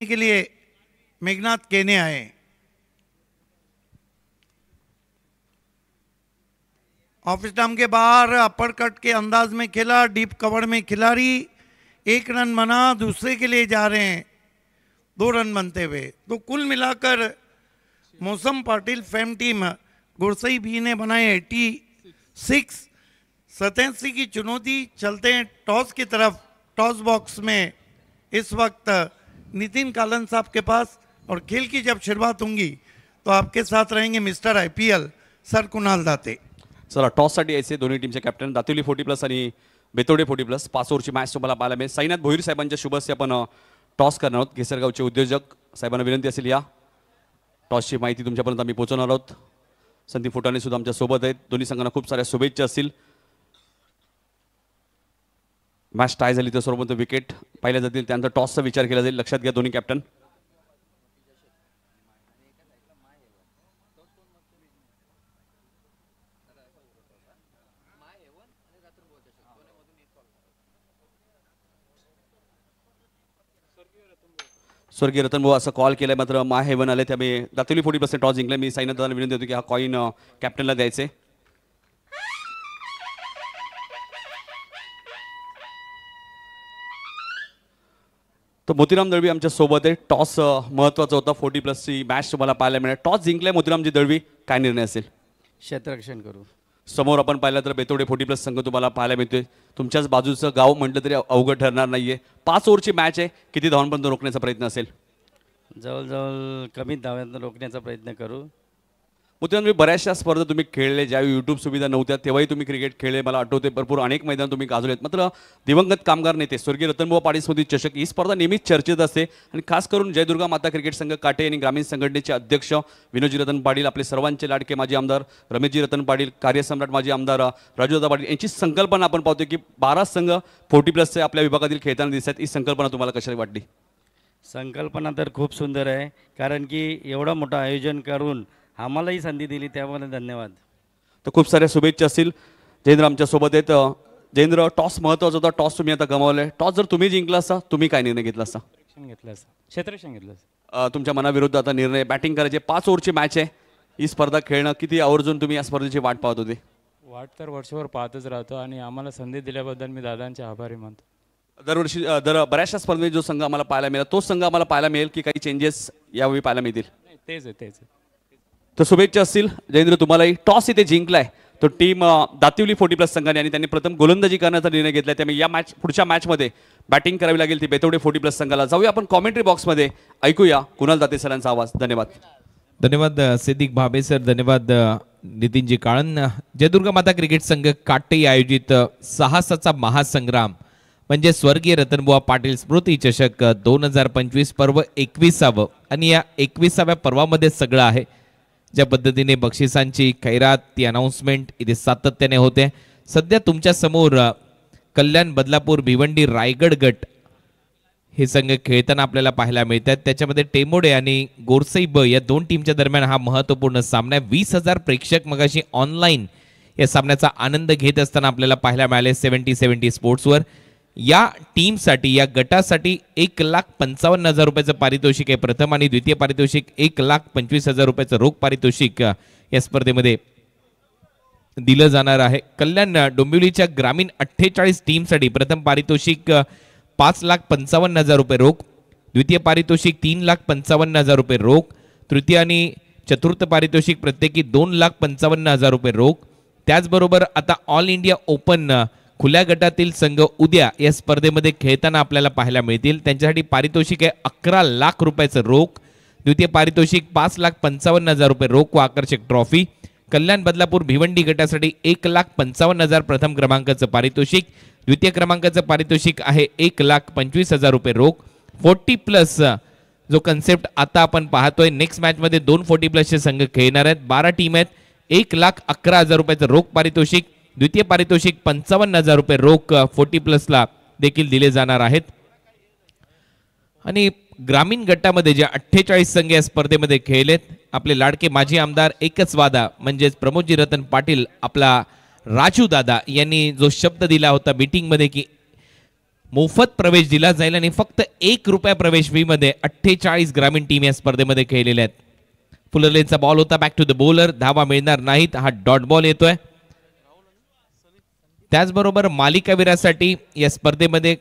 [SPEAKER 3] के लिए मेघनाथ केने आए। ऑफ स्टंप के बाहर अपर कट के अंदाज में खेला, डीप कवर में खिलाड़ी 1 रन बना, दूसरे के लिए जा रहे हैं 2 रन बनते हुए। तो कुल मिलाकर मौसम पाटिल फेम टीम गुरसई भी ने बनाए 86। 87 की चुनौती। चलते हैं टॉस की तरफ। टॉस बॉक्स में इस वक्त नितिन कालन साहब के पास और खेल की जब शुरुआत होंगी तो आपके साथ रहेंगे मिस्टर IPL सर कुणाल दाते।
[SPEAKER 2] चला टॉससाठी यायचे दोन्ही टीमचे कॅप्टन दातिवली 40+ आणि बेतोडे 40+. 5 ओव्हरची मॅच तुम्हाला पाहायला मिळेल. साईनाथ भोईर साहेबांच्या शुभ हस्ते आपण टॉस करणार आहोत. केसरगावचे उद्योजक साहेबांना विनंती असेल या टॉसची माहिती तुमच्यापर्यंत आम्ही पोहोचवणार आहोत. संदीप फुटाणे सुद्धा आमच्या सोबत आहेत. दोन्ही संघांना खूप साऱ्या शुभेच्छा असतील. मॅच टाय झाली तर सर्वप्रथम विकेट पाहिल्या जातील, त्यानंतर टॉसचा विचार केला जाईल. लक्षात घ्या दोन्ही कॅप्टन. स्वर्गीय रतन भाऊ असं कॉल केलाय, मात्र माय हेवन आले त्यामुळे दातिवली 40% टॉस जिंकले. मी साईनाथ दादांना विनंती होती की हा कॉइन कॅप्टनला द्यायचे. तो मोतीराम दळवी आमच्या सोबत आहे. टॉस महत्त्वाचा होता. 40+ची मॅच तुम्हाला पाहायला मिळेल. टॉस जिंकलाय मोतीरामजी दळवी, काय निर्णय असेल?
[SPEAKER 7] क्षेत्ररक्षण करू.
[SPEAKER 2] समोर आपण पाहिलं तर बेतोडे 40+ संघ तुम्हाला पाहायला मिळतोय. तुमच्याच बाजूचं गाव म्हटलं तरी अवघड ठरणार नाहीये. 5 ओव्हरची मॅच आहे. किती धावांपर्यंत रोखण्याचा प्रयत्न असेल?
[SPEAKER 7] जवळजवळ कमी धाव्यात रोखण्याचा प्रयत्न करू.
[SPEAKER 2] मोतीरामजी बऱ्याचशा स्पर्धा तुम्ही खेळले, ज्यावेळी यूट्यूब सुविधा नव्हत्या तेव्हाही तुम्ही क्रिकेट खेळले. मला आठवते भरपूर अनेक मैदान तुम्ही गाजवलेत. मात्र दिवंगत कामगार नेते स्वर्गीय रतनबुवा पाटील स्मृती चषक ही स्पर्धा नेहमीच चर्चेत असते आणि खास करून जयदुर्गा माता क्रिकेट संघ काटे आणि ग्रामीण संघटनेचे अध्यक्ष विनोदजी रतन पाटील, आपले सर्वांचे लाडके माजी आमदार रमेशजी रतन पाटील, कार्यसम्राट माजी आमदार राजूदादा पाटील यांची संकल्पना आपण पाहतोय की 12 संघ 40+चे आपल्या विभागातील खेळताना दिसतात. ही संकल्पना तुम्हाला कशी वाटली?
[SPEAKER 7] संकल्पना तर खूप सुंदर आहे, कारण की एवढं मोठं आयोजन करून आम्हालाही संधी दिली त्यामुळे धन्यवाद.
[SPEAKER 2] तर खूप साऱ्या शुभेच्छा असतील. जयेंद्र आमच्या सोबत आहेत. जयेंद्र, टॉस महत्त्वाचा होता. टॉस तुम्ही आता गमावलाय. टॉस जर तुम्ही जिंकला असता तुम्ही काय निर्णय घेतला असता?
[SPEAKER 7] क्षेत्ररक्षण घेतलं.
[SPEAKER 2] तुमच्या मनाविरुद्ध आता निर्णय. बॅटिंग करायचे. 5 ओव्हरची मॅच आहे. ही स्पर्धा खेळणं किती आवर्जून तुम्ही या स्पर्धेची वाट पाहत होते?
[SPEAKER 8] वाट तर वर्षभर पाहतच राहतो आणि आम्हाला संधी दिल्याबद्दल मी दादांचे आभारी मानतो.
[SPEAKER 2] दरवर्षी बऱ्याचशा स्पर्धेत जो संघ आम्हाला पाहायला मिळेल तोच संघ आम्हाला पाहायला मिळेल की काही चेंजेस यावेळी पाहायला मिळतील?
[SPEAKER 8] तेच आहे.
[SPEAKER 2] तर शुभेच्छा असतील. जयेंद्र, तुम्हालाही टॉस इथे जिंकलाय तो टीम दातिवली 40+ संघाने आणि त्यांनी प्रथम गोलंदाजी करण्याचा निर्णय घेतला. त्यामुळे या पुढच्या मॅचमध्ये बॅटिंग करावी लागेल ती बेतोडे 40+ संघाला. जाऊया आपण कॉमेंट्री बॉक्समध्ये, ऐकूया कुणाल दाते सरांचा आवाज. धन्यवाद.
[SPEAKER 9] धन्यवाद सिद्दीक भाबे सर, धन्यवाद नितीनजी काळन. जयदुर्गा माता क्रिकेट संघ काटे आयोजित साहसाचा महासंग्राम म्हणजे स्वर्गीय रतनबुवा पाटील स्मृती चषक 2025 पर्व 21वे आणि या 21व्या पर्वामध्ये सगळं आहे. ज्या पद्धतीने बक्षिसांची खैरात ती अनाउन्समेंट इथे सातत्याने होते. सध्या तुमच्या समोर कल्याण, बदलापूर, भिवंडी, रायगड गट हे संघ खेळताना आपल्याला पाहायला मिळतात. त्याच्यामध्ये टेमोडे आणि गोरसैब या दोन टीमच्या दरम्यान हा महत्त्वपूर्ण सामना आहे. 20,000 प्रेक्षक मगाशी ऑनलाईन या सामन्याचा आनंद घेत असताना आपल्याला पाहायला मिळाले 70-70 स्पोर्ट्सवर. या टीमसाठी या गटासाठी 1,55,000 रुपयाचं पारितोषिक आहे प्रथम आणि द्वितीय पारितोषिक 1,25,000 रुपयाचं रोख पारितोषिक या स्पर्धेमध्ये दिलं जाणार आहे. कल्याण डोंबिवलीच्या ग्रामीण 48 टीमसाठी प्रथम पारितोषिक 5,55,000 रुपये रोख, द्वितीय पारितोषिक 3,55,000 रुपये रोख, तृतीय आणि चतुर्थ पारितोषिक प्रत्येकी 2,55,000 रुपये रोख. त्याचबरोबर आता ऑल इंडिया ओपन खुल्या गटातील संघ उद्या या स्पर्धेमध्ये खेळताना आपल्याला पाहायला मिळतील. त्यांच्यासाठी पारितोषिक आहे 11 लाख रुपयाचं रोख, द्वितीय पारितोषिक 5,55,000 रुपये रोख व आकर्षक ट्रॉफी. कल्याण बदलापूर भिवंडी गटासाठी 1,55,000 प्रथम क्रमांकाचं पारितोषिक, द्वितीय क्रमांकाचं पारितोषिक आहे 1,25,000 रुपये रोख. 40+ जो कन्सेप्ट आता आपण पाहतोय, नेक्स्ट मॅचमध्ये 2 40+ संघ खेळणार आहेत. 12 टीम आहेत. 1,11,000 रुपयाचं रोख पारितोषिक, द्वितीय पारितोषिक 55,000 रुपये रोख 40+ला देखील दिले जाणार आहेत. आणि ग्रामीण गटामध्ये जे 48 संघ या स्पर्धेमध्ये खेळलेत, आपले लाडके माजी आमदार एकच वादा म्हणजेच प्रमोदजी रतन पाटील आपला राजू दादा यांनी जो शब्द दिला होता मीटिंगमध्ये की मोफत प्रवेश दिला जाईल आणि फक्त 1 रुपया प्रवेश फी मध्ये 48 ग्रामीण टीम या स्पर्धेमध्ये खेळलेल्या आहेत. फुलरलेनचा बॉल होता, बॅक टू द बॉलर, धावा मिळणार नाहीत, हा डॉट बॉल येतोय. त्याचबरोबर मालिकावीरासाठी या स्पर्धेमध्ये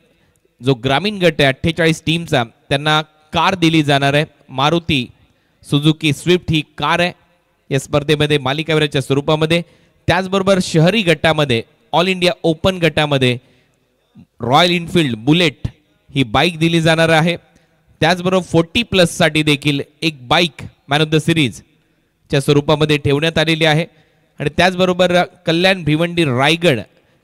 [SPEAKER 9] जो ग्रामीण गट आहे 48 टीमचा, त्यांना कार दिली जाणार आहे. मारुती सुझुकी स्विफ्ट ही कार आहे या स्पर्धेमध्ये मालिकावीराच्या स्वरूपामध्ये. त्याचबरोबर शहरी गटामध्ये ऑल इंडिया ओपन गटामध्ये रॉयल इनफिल्ड बुलेट ही बाईक दिली जाणार आहे. त्याचबरोबर 40+ साठी देखील एक bike man of the series च्या स्वरूपामध्ये ठेवण्यात आलेली आहे. आणि त्याचबरोबर कल्याण भिवंडी रायगड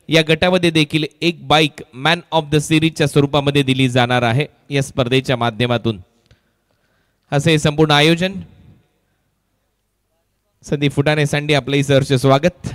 [SPEAKER 9] या गटामध्ये देखील एक बाईक मॅन ऑफ द सिरीजच्या स्वरूपामध्ये दिली जाणार आहे या स्पर्धेच्या माध्यमातून. असे संपूर्ण आयोजन. संदीप फुटाणे सांडी आपले सहर्ष स्वागत.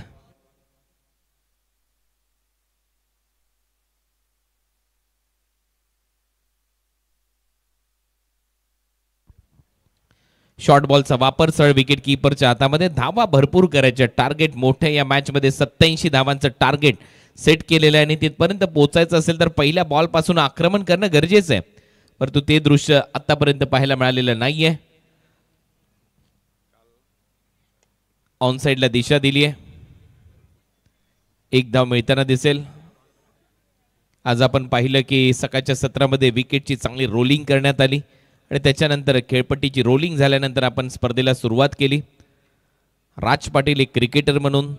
[SPEAKER 9] शॉर्ट बॉलचा वापर, सरळ विकेट कीपरच्या हातामध्ये. धावा भरपूर करायच्या, टार्गेट मोठे. या मॅच मध्ये 87 धावांचं टार्गेट सेट केलेलं आहे आणि तिथपर्यंत पोहोचायचं असेल तर पहिल्या बॉल पासून आक्रमण करणं गरजेचं आहे, परंतु ते दृश्य आतापर्यंत पाहायला मिळालेलं नाहीये. ऑन साइडला दिशा दिली आहे, एक धाव मिळताना दिसेल. आज आपण पाहिलं की सकाळच्या सत्रामध्ये विकेटची चांगली रोलिंग करण्यात आली आणि त्याच्यानंतर खेळपट्टीची रोलिंग झाल्यानंतर आपण स्पर्धेला सुरुवात केली. राज पाटील एक क्रिकेटर म्हणून,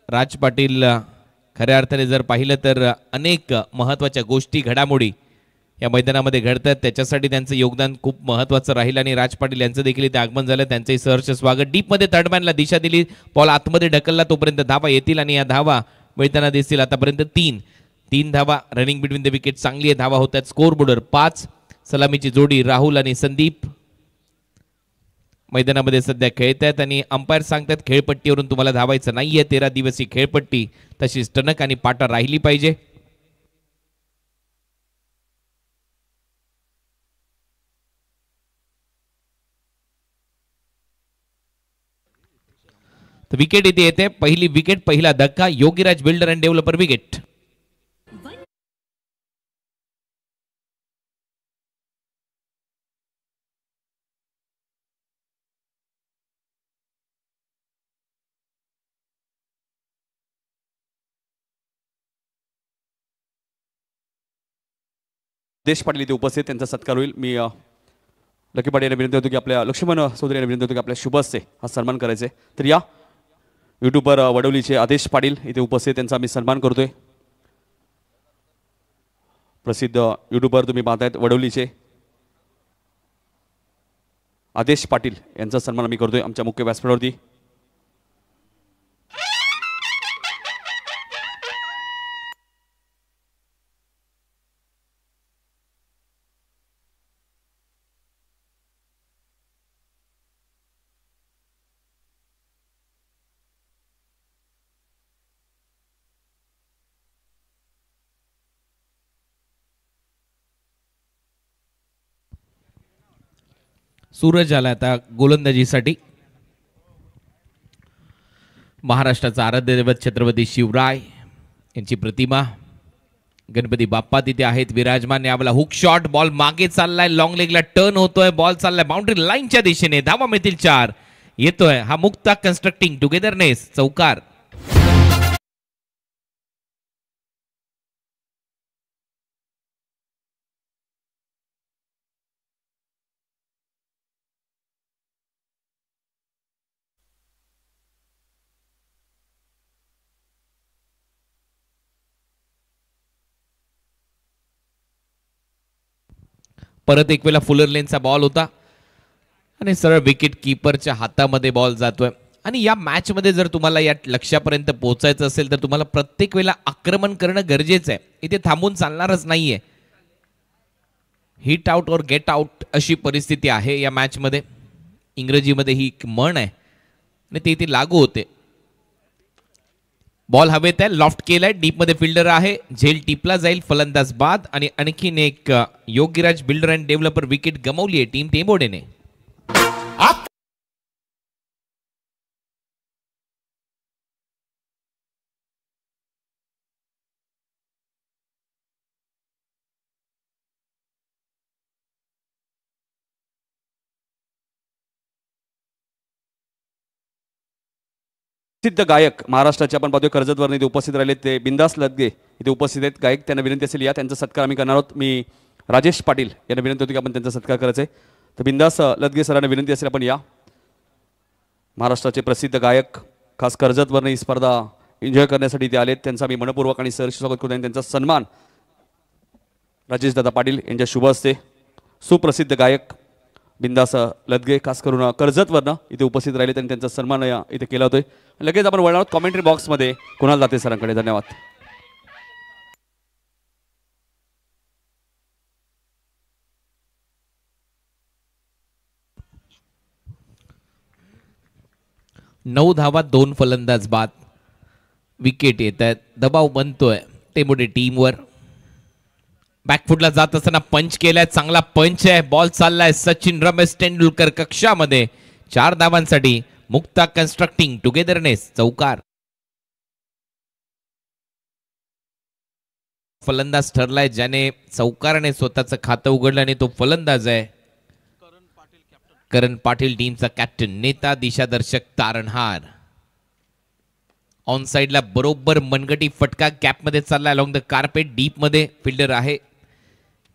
[SPEAKER 9] राज पाटील खऱ्या अर्थाने जर पाहिलं तर अनेक महत्त्वाच्या गोष्टी घडामोडी या मैदानामध्ये घडतात, त्याच्यासाठी त्यांचं योगदान खूप महत्त्वाचं राहील आणि राज पाटील यांचं देखील इथे आगमन झालं, त्यांचंही सहर्ष स्वागत. डीपमध्ये थर्डमॅनला दिशा दिली, बॉल आतमध्ये ढकलला, तोपर्यंत धावा येतील आणि या धावा मिळताना दिसतील. आतापर्यंत 3 धावा रनिंग बिटवीन द विकेट, चांगली धावा होत आहेत. Score border 5. सलामीची जोडी राहुल आणि संदीप मैदानामध्ये सध्या खेळत आहेत आणि अंपायर सांगतात खेळपट्टीवरून तुम्हाला धावायचं नाहीये. 13 दिवसीय खेळपट्टी तशीच टणक आणि पाटा राहिली पाहिजे. तर विकेट इथे येते. पहिली विकेट, पहिला धक्का, Yogiraj builder and developer wicket.
[SPEAKER 2] देश पाटील इथे उपस्थित, त्यांचा सत्कार होईल. मी लकी पाटील यांना विनंती होतो की आपल्या लक्ष्मण चौधरी यांना विनंती होतो की आपल्या शुभस्य हा सन्मान करायचे. तर या युट्यूबर वडवलीचे आदेश पाटील इथे उपस्थित, त्यांचा आम्ही सन्मान करतोय. प्रसिद्ध युट्यूबर तुम्ही पाहतायत वडवलीचे आदेश पाटील यांचा सन्मान आम्ही करतोय आमच्या मुख्य व्यासपीठावरती.
[SPEAKER 9] सूरज आला आता गोलंदाजीसाठी. महाराष्ट्राचा आराध्य दैवत छत्रपती शिवराय यांची प्रतिमा गणपती बाप्पा तिथे आहेत विराजमान. यावेळेला हुक शॉट, बॉल मागे चाललाय, लॉंग लेगला टर्न होतोय, बॉल चाललाय बाउंड्री लाईनच्या दिशेने. धावा मिळतील 4. येतोय हा मुक्ता कन्स्ट्रक्टिंग टुगेदरनेस चौकार. परत एक वेळा फुलर लेनचा बॉल होता आणि सरळ विकेट कीपरच्या हातामध्ये बॉल जातोय. आणि या मॅच मध्ये जर तुम्हाला या लक्ष्यापर्यंत पोहोचायचं असेल तर तुम्हाला प्रत्येक वेळेला आक्रमण करणं गरजेचं आहे. इथे थांबून चालणारच नाहीये. हिट आउट और गेट आउट अशी परिस्थिती आहे या मॅच मध्ये. इंग्रजीमध्ये ही एक म्हण आहे आणि ते इथे लागू होते. बॉल हवेत आहे, लॉफ्ट केलाय, डीप मध्ये फिल्डर आहे, झेल टिपला जाईल, फलंदाज बाद. आणि आणखीन एक Yogiraj builder and developer wicket गमावली आहे टीम टेंबोडेने.
[SPEAKER 2] प्रसिद्ध गायक महाराष्ट्राचे आपण पाहतोय कर्जतवरून इथे उपस्थित राहिले ते बिंदास लदगे इथे उपस्थित आहेत. गायक त्यांना विनंती असेल या त्यांचा सत्कार आम्ही करणार आहोत. मी राजेश पाटील यांना विनंती होती की आपण त्यांचा सत्कार करायचा आहे. तर बिंदास लदगे सरांना विनंती असेल आपण या. महाराष्ट्राचे प्रसिद्ध गायक खास कर्जतवरून ही स्पर्धा एन्जॉय करण्यासाठी ते आलेत. त्यांचा मी मनपूर्वक आणि सहर्ष स्वागत करतो आणि त्यांचा सन्मान राजेशदादा पाटील यांच्या शुभ हस्ते सुप्रसिद्ध गायक बिंदास लदगे खास करून कर्जतवरनं इथे उपस्थित राहिले आणि त्यांचा सन्मान इथे केला होतोय. लगेच आपण वळणार आहोत कॉमेंट्री बॉक्समध्ये कुणाल दाते सरांकडे. धन्यवाद.
[SPEAKER 9] नऊ धावा 2 फलंदाज बाद. विकेट येत आहेत, दबाव बनतोय टेंबोडे टीमवर. बॅकफुटला जात असताना पंच केलाय, चांगला पंच आहे, बॉल चाललाय सचिन रमेश तेंडुलकर कक्षामध्ये. 4 धावांसाठी मुक्ता कन्स्ट्रक्टिंग टुगेदरनेस चौकार. फलंदाज ठरलाय ज्याने चौकाराने स्वतःचं खातं उघडलं आणि तो फलंदाज आहे करण पाटील, टीमचा कॅप्टन, नेता, दिशादर्शक, तारणहार. ऑन साइडला बरोबर मनगटी फटका गॅप मध्ये चालला अलॉंग द कार्पेट. डीप मध्ये फिल्डर आहे.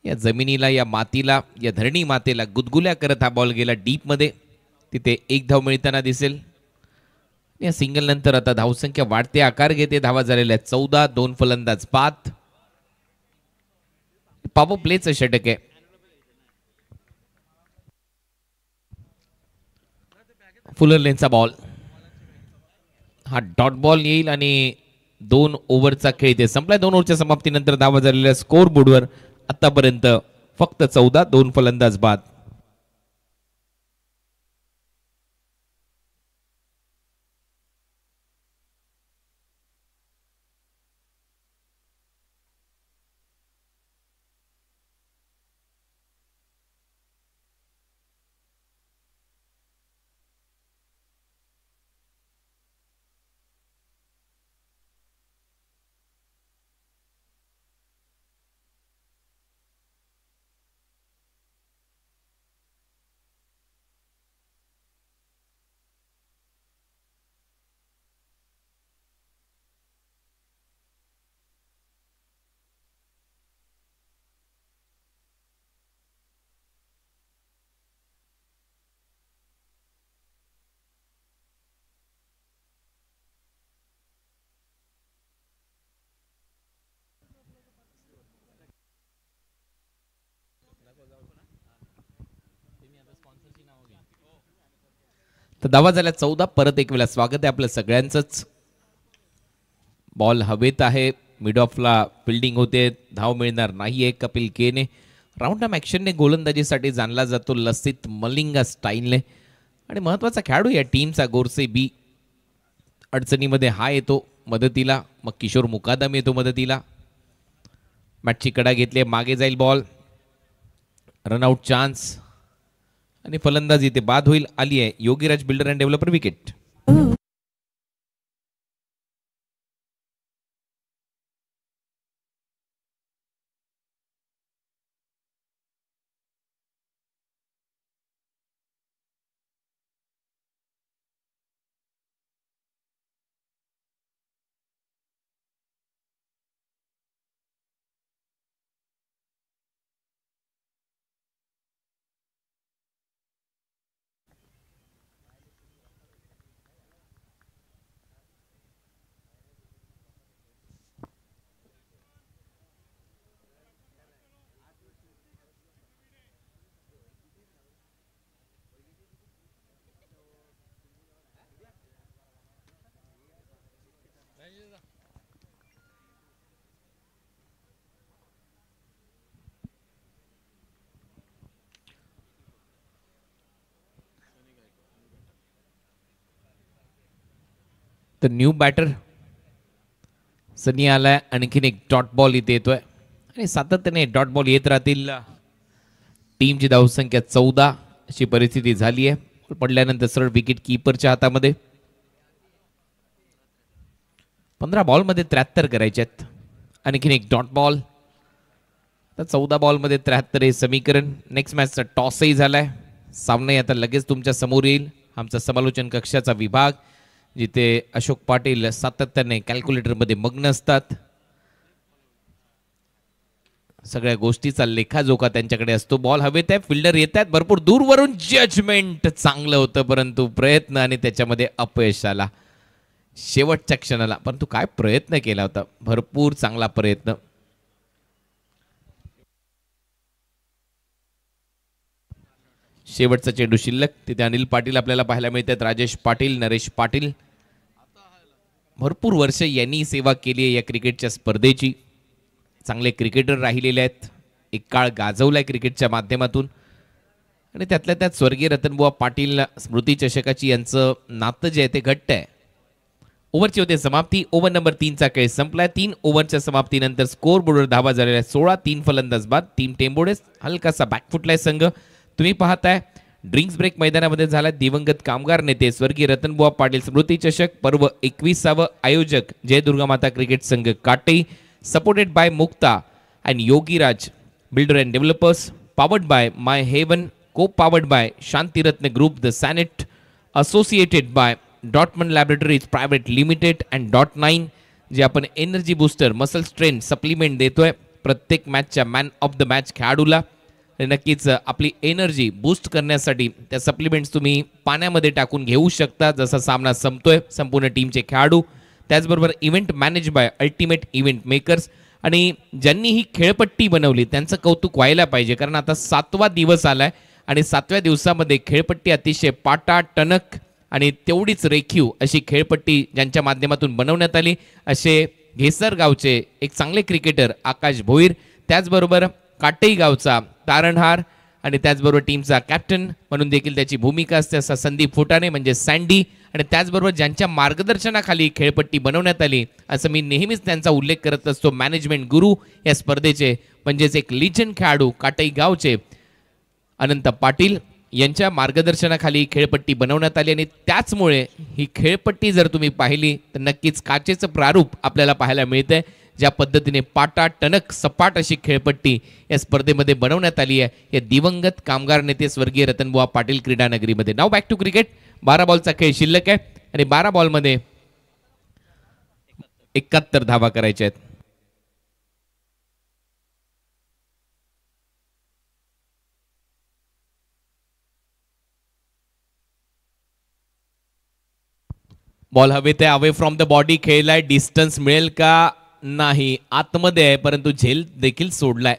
[SPEAKER 9] या जमिनीला, या मातीला, या धरणी मातेला गुदगुल्या करत हा बॉल गेला डीप मध्ये. तिथे 1 धाव मिळताना दिसेल. या सिंगल नंतर आता धावसंख्या वाढते, आकार घेते. धावा झालेल्या 14, 2 फलंदाज बाद. पॉवर प्लेचं षटक आहे. फुलर लेनचा बॉल, हा डॉट बॉल येईल आणि 2 ओव्हरचा खेळ इथे संपलाय. 2 ओव्हरच्या समाप्तीनंतर धावा झालेल्या स्कोर बोर्डवर आतापर्यंत फक्त 14, 2 फलंदाज बाद. तर धावा झाल्या 14. परत एक वेळा स्वागत आहे आपलं सगळ्यांचंच. बॉल हवेत आहे, मिड ऑफला फिल्डिंग होते, धाव मिळणार नाहीये. कपिल केने राऊंड टाइम ॲक्शनने गोलंदाजीसाठी जाणला जातो लसित मलिंगा स्टाईलने. आणि महत्त्वाचा खेळाडू या टीमचा गोरसे बी. अडचणीमध्ये हा येतो मदतीला, मग किशोर मुकादम येतो मदतीला. मॅचची कडा घेतली, मागे जाईल बॉल, रनआउट चान्स. आणि फलंदाज इथे बाद होईल. आली आहे Yogiraj builder and developer wicket. तर न्यू बॅटर सनी आलाय. आणखीन एक डॉट बॉल इथे येतोय आणि सातत्याने डॉट बॉल येत राहतील. टीमची धावसंख्या 14 अशी परिस्थिती झाली आहे. पडल्यानंतर सरळ विकेट कीपरच्या हातामध्ये. 15 बॉलमध्ये 73 करायचे आहेत. आणखीन एक डॉट बॉल. तर 14 बॉलमध्ये 73 हे समीकरण. नेक्स्ट मॅचचा टॉसही झालाय. सामना आता लगेच तुमच्या समोर येईल. आमचा समालोचन कक्षाचा विभाग जिथे अशोक पाटील सातत्याने कॅल्क्युलेटरमध्ये मग्न असतात. सगळ्या गोष्टीचा लेखाजोखा त्यांच्याकडे असतो. बॉल हवेत आहे. फिल्डर येत आहेत भरपूर दूरवरून. जजमेंट चांगलं होतं परंतु प्रयत्न आणि त्याच्यामध्ये अपयश आला शेवटच्या क्षणाला. परंतु काय प्रयत्न केला होता. भरपूर चांगला प्रयत्न. शेवटचा चेंडू शिल्लक. तिथे अनिल पाटील आपल्याला पाहायला मिळतात. राजेश पाटील, नरेश पाटील. भरपूर वर्ष यांनी सेवा केली आहे या क्रिकेटच्या स्पर्धेची. चांगले क्रिकेटर राहिलेले आहेत. एक काळ गाजवलाय क्रिकेटच्या माध्यमातून. आणि त्यातल्या त्यात स्वर्गीय रतनबुवा पाटील स्मृती चषकाची यांचं नातं जे आहे ते घट्ट आहे. ओव्हरची होते समाप्ती. ओव्हर नंबर 3चा खेळ संपलाय. 3 ओव्हरच्या समाप्तीनंतर स्कोर बोर्डवर धावा झालेल्या 16. 3 फलंदाज बाद. टीम टेंबोडे हलकासा बॅकफुटलाय संघ. तुम्ही पाहताय ड्रिंक्स ब्रेक मैदानामध्ये झाला. दिवंगत कामगार नेते स्वर्गीय रतनबुवा पाटील स्मृती चषक पर्व 21वे. आयोजक जय दुर्गा माता क्रिकेट संघ काटे. Supported by Mukta and Yogiraj builder and developers. Powered by my heaven. को powered by Shantiratna group the सॅनेट. Associated by Dotman laboratories private limited and .9 जे आपण energy booster muscle strength supplement देतोय प्रत्येक मॅचच्या मॅन ऑफ द मॅच खेळाडूला. नक्कीच आपली एनर्जी बूस्ट करण्यासाठी त्या सप्लिमेंट्स तुम्ही पाण्यामध्ये टाकून घेऊ शकता जसा सामना संपतोय. संपूर्ण टीमचे खेळाडू. त्याचबरोबर event manage by ultimate event makers. आणि ज्यांनी ही खेळपट्टी बनवली त्यांचं कौतुक व्हायला पाहिजे कारण आता 7वा दिवस आलाय आणि 7व्या दिवसामध्ये खेळपट्टी अतिशय पाटा टणक आणि तेवढीच रेखीव अशी खेळपट्टी ज्यांच्या माध्यमातून बनवण्यात आली असे घेसर गावचे एक चांगले क्रिकेटर आकाश भोईर. त्याचबरोबर काटेई गावचा तारणहार आणि त्याचबरोबर टीमचा कॅप्टन म्हणून देखील त्याची भूमिका असते असा संदीप फुटाणे म्हणजे सँडी. आणि त्याचबरोबर ज्यांच्या मार्गदर्शनाखाली खेळपट्टी बनवण्यात आली असं मी नेहमीच त्यांचा उल्लेख करत असतो मॅनेजमेंट गुरु या स्पर्धेचे म्हणजेच एक लिजंड खेळाडू काटेई गावचे अनंत पाटील यांच्या मार्गदर्शनाखाली खेळपट्टी बनवण्यात आली. आणि त्याचमुळे ही खेळपट्टी जर तुम्ही पाहिली तर नक्कीच काचेचं प्रारूप आपल्याला पाहायला मिळतंय. ज्या पद्धतीने पाटा टणक सपाट अशी खेळपट्टी या स्पर्धेमध्ये बनवण्यात आली आहे या दिवंगत कामगार नेते स्वर्गीय रतनबुवा पाटील क्रीडा नगरीमध्ये. नाव बॅक टू क्रिकेट. 12 बॉलचा खेळ शिल्लक आहे आणि 12 बॉलमध्ये 71 धावा करायच्या आहेत. बॉल हवेत आहे. अवे फ्रॉम द बॉडी खेळलाय. डिस्टन्स मिळेल का नाही. आतमध्ये आहे परंतु झेल देखील सोडलाय.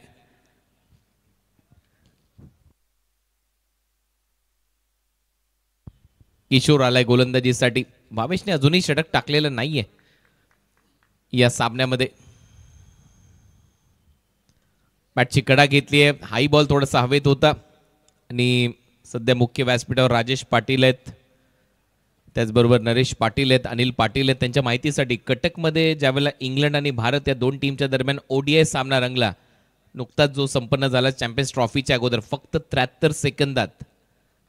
[SPEAKER 9] किशोर आलाय गोलंदाजीसाठी. भावेशने अजूनही षटक टाकलेलं नाहीये या सामन्यामध्ये. बॅटची कडा घेतली आहे. हाई बॉल थोडासा हवेत होता आणि सध्या मुख्य व्यासपीठावर राजेश पाटील आहेत. त्याचबरोबर नरेश पाटील आहेत. अनिल पाटील आहेत. त्यांच्या माहितीसाठी कटकमध्ये ज्यावेळेला इंग्लंड आणि भारत या दोन टीमच्या दरम्यान ODI सामना रंगला नुकताच जो संपन्न झाला चॅम्पियन्स ट्रॉफीच्या अगोदर फक्त 73 सेकंदात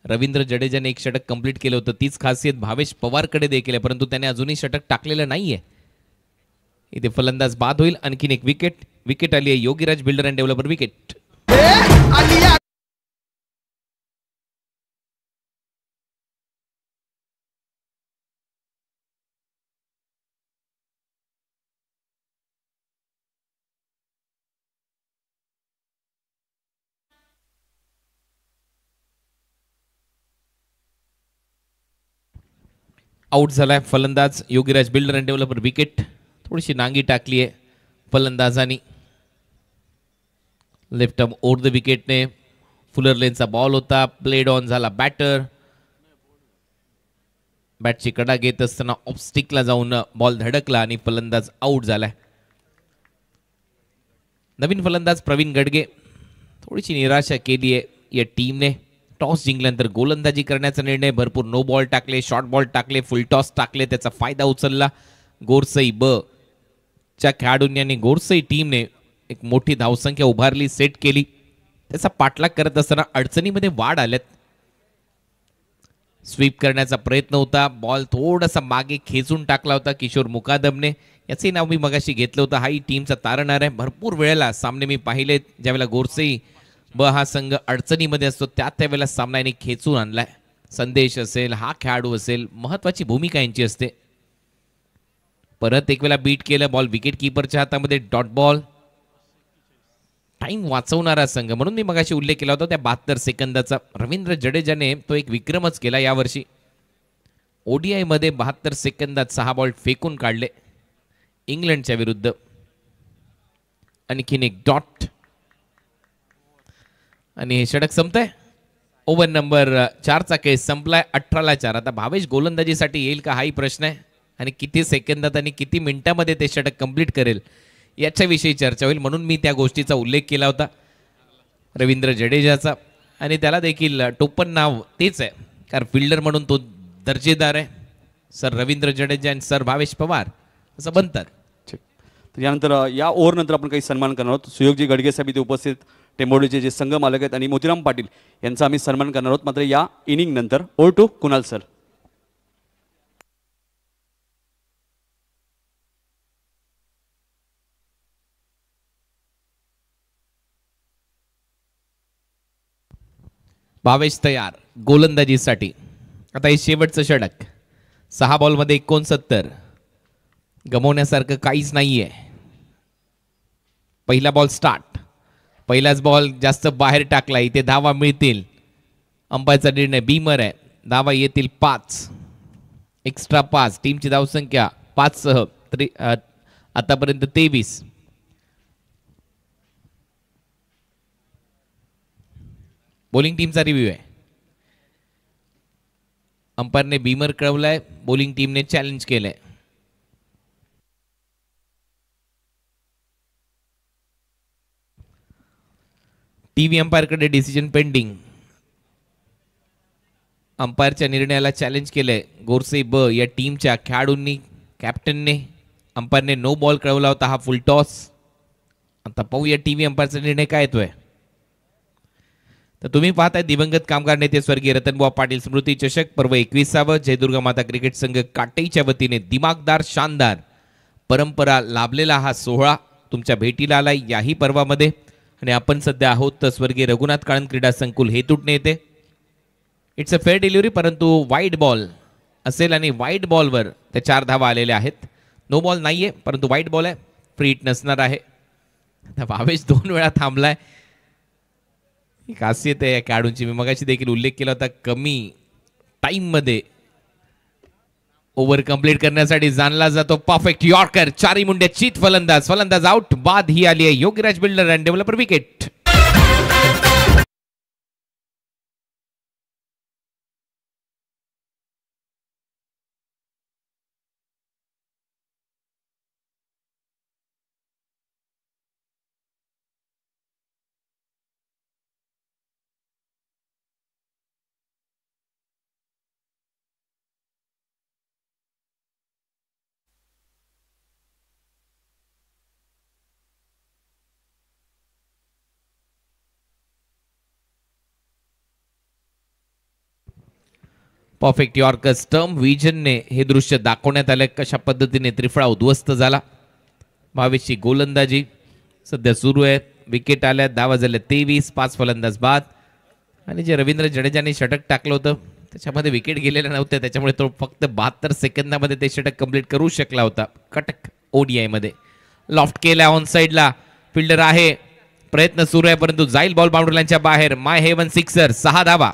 [SPEAKER 9] रवींद्र जडेजाने एक षटक कंप्लीट केलं होतं. तीच खासियत भावेश पवारकडे देखील आहे, परंतु त्याने अजूनही षटक टाकलेलं नाहीये. इथे फलंदाज बाद होईल. आणखीन एक विकेट आली आहे. Yogiraj builder and developer wicket. Out झालाय फलंदाज Yogiraj builder and developer wicket. थोडीशी नांगी टाकली आहे फलंदाजांनी. लेफ्ट आर्म ओव्हर द विकेटने. फुलर लेनचा बॉल होता. प्लेड ऑन झाला बॅटर. बॅटची कडा घेत असताना ऑफस्टिकला जाऊन बॉल धडकला आणि फलंदाज आउट झालाय. नवीन फलंदाज प्रवीण गडगे. थोडीशी निराशा केली आहे या टीमने. टॉस जिंकल्यानंतर गोलंदाजी करण्याचा निर्णय. भरपूर नो बॉल टाकले, शॉर्ट बॉल टाकले, फुल टॉस टाकले, त्याचा फायदा उचलला गोरसई ब च्या खेळाडूंनी आणि गोरसई टीमने एक मोठी धावसंख्या उभारली, सेट केली. त्याचा पाठलाग करत असताना अडचणीमध्ये वाढ आल्यात. स्वीप करण्याचा प्रयत्न होता. बॉल थोडासा मागे खेचून टाकला होता किशोर मुकादमने. याचंही नाव मी मगाशी घेतलं होतं. हाही टीमचा तारणहार आहे. भरपूर वेळेला सामने मी पाहिले ज्यावेळेला गोरसई ब हा संघ अडचणीमध्ये असतो त्यावेळेला सामन्याने खेचून आणलाय. संदेश असेल, हा खेळाडू असेल, महत्वाची भूमिका यांची असते. परत एक वेळा बीट केलं. बॉल विकेट किपरच्या हातामध्ये. Dot ball. टाइम वाचवणारा संघ म्हणून मी मगाशी उल्लेख केला होता त्या 72 सेकंदाचा. रवींद्र जडेजाने तो एक विक्रमच केला यावर्षी. ओडीआय मध्ये 72 सेकंदात 6 बॉल फेकून काढले इंग्लंडच्या विरुद्ध. आणखीन एक डॉट आणि हे षटक संपतंय. ओव्हर नंबर 4चा खेळ संपलाय. 18-4. आता भावेश गोलंदाजीसाठी येईल का हाही प्रश्न आहे. आणि किती सेकंदात आणि किती मिनिटांमध्ये ते षटक कंप्लीट करेल याच्याविषयी चर्चा होईल. म्हणून मी त्या गोष्टीचा उल्लेख केला होता रवींद्र जडेजाचा. आणि त्याला देखील टोपण नाव तेच आहे, कारण फिल्डर म्हणून तो दर्जेदार आहे. सर रवींद्र जडेजा आणि सर भावेश पवार असं बनतात.
[SPEAKER 2] तर यानंतर या ओव्हरनंतर आपण काही सन्मान करणार आहोत. सुयोगजी गडगे साहेब इथे उपस्थित, टेंबोलीचे जे संघ मालक आहेत, आणि मोतीराम पाटील यांचा आम्ही सन्मान करणार आहोत. मात्र या इनिंग नंतर. Over to Kunal sir.
[SPEAKER 9] Bhavesh तयार गोलंदाजीसाठी. आता हे शेवटचं षटक. 6 बॉलमध्ये 69. गमवण्यासारखं काहीच नाहीये. पहिला बॉल स्टार्ट. पहिलाच बॉल जास्त बाहेर टाकला. इथे धावा मिळतील. अंपायरचा निर्णय बीमर आहे. धावा येतील 5. एक्स्ट्रा 5. टीमची धावसंख्या 5 सह आतापर्यंत 23. बॉलिंग टीमचा रिव्ह्यू आहे. अंपायरने बीमर कळवलाय. बॉलिंग टीमने चॅलेंज केलंय. टीव्ही अंपायरकडे डिसिजन पेंडिंग. अंपायरच्या निर्णयाला चॅलेंज केलंय गोरसे ब या टीमच्या खेळाडूंनी, कॅप्टनने. अंपायरने नो बॉल कळवला होता. हा फुल टॉस. आता पाहूया टीव्ही अंपायरचा निर्णय काय येतोय. तर तुम्ही पाहताय दिवंगत कामगार नेते स्वर्गीय रतनबुवा पाटील स्मृती चषक पर्व 21. जयदुर्गा माता क्रिकेट संघ काटईच्या वतीने दिमागदार शानदार परंपरा लाभलेला हा सोहळा तुमच्या भेटीला आलाय याही पर्वामध्ये. आणि आपण सध्या आहोत स्वर्गीय रघुनाथ काळन क्रीडा संकुल हेतुटणे येथे. इट्स अ फेअर डिलिव्हरी, परंतु वाईड बॉल असेल आणि वाईड बॉलवर त्या 4 धावा आलेल्या आहेत. नो बॉल नाहीये, परंतु वाईड बॉल आहे. फ्री हिट नसणार आहे. भावेश 2 वेळा थांबलाय. ही खासियत आहे या खेळाडूंची. मी मगाशी देखील उल्लेख केला होता. कमी टाइम मध्ये ओव्हर कंप्लीट करण्यासाठी जाणला जातो. Perfect yorker. 4 मुंड्या चित फलंदाज आउट. बाद ही आली आहे Yogiraj builder and developer wicket. Perfect yorker stump विजनने हे दृश्य दाखवण्यात आलं कशा पद्धतीने त्रिफळा उद्ध्वस्त झाला. भावेशची गोलंदाजी सध्या सुरू आहे. विकेट आल्या, धावा झाल्या 23, 5 फलंदाज बाद. आणि जे रवींद्र जडेजाने षटक टाकलं होतं त्याच्यामध्ये विकेट गेलेल्या नव्हत्या, त्याच्यामुळे तो फक्त 72 सेकंदामध्ये ते षटक कंप्लीट करू शकला होता. कटक ODI मध्ये लॉफ्ट केला ऑन साइडला, फिल्डर आहे, प्रयत्न सुरू आहे परंतु जाईल बॉल बाउंड्री लाईनच्या बाहेर. माय हेवन सिक्सर, 6 धावा.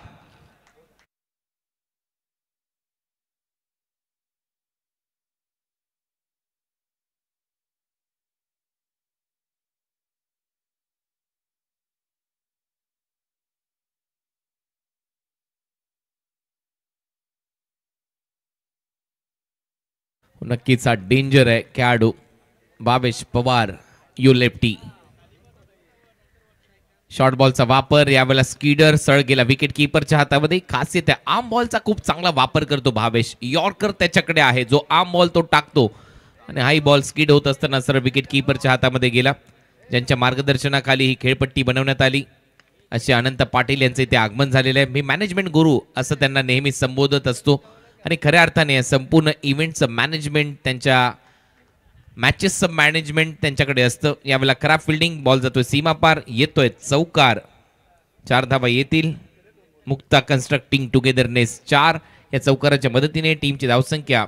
[SPEAKER 9] नक्कीच हा डेंजर आहे खेळाडू Bhavesh Pawar, you lefty. Short बॉलचा वापर, यावेळेला स्कीडर सरळ गेला विकेट कीपरच्या हातामध्ये. खासियत आहे आर्म बॉलचा खूप चांगला वापर करतो भावेश. यॉर्कर त्याच्याकडे आहे, जो आर्म बॉल तो टाकतो आणि हाई बॉल स्कीड होत असताना सरळ विकेट कीपरच्या हातामध्ये गेला. ज्यांच्या मार्गदर्शनाखाली ही खेळपट्टी बनवण्यात आली असे अनंत पाटील यांचे इथे आगमन झालेले आहे. मी मॅनेजमेंट गुरु असं त्यांना नेहमी संबोधत असतो आणि खऱ्या अर्थाने संपूर्ण इव्हेंटचं मॅनेजमेंट, त्यांच्या मॅचेसचं मॅनेजमेंट त्यांच्याकडे असतं. यावेळेला खराब फिल्डिंग, बॉल जातोय सीमापार, येतोय चौकार. 4 धावा येतील. मुक्ता कन्स्ट्रक्टिंग टुगेदरनेस 4 या चौकाराच्या मदतीने टीमची धावसंख्या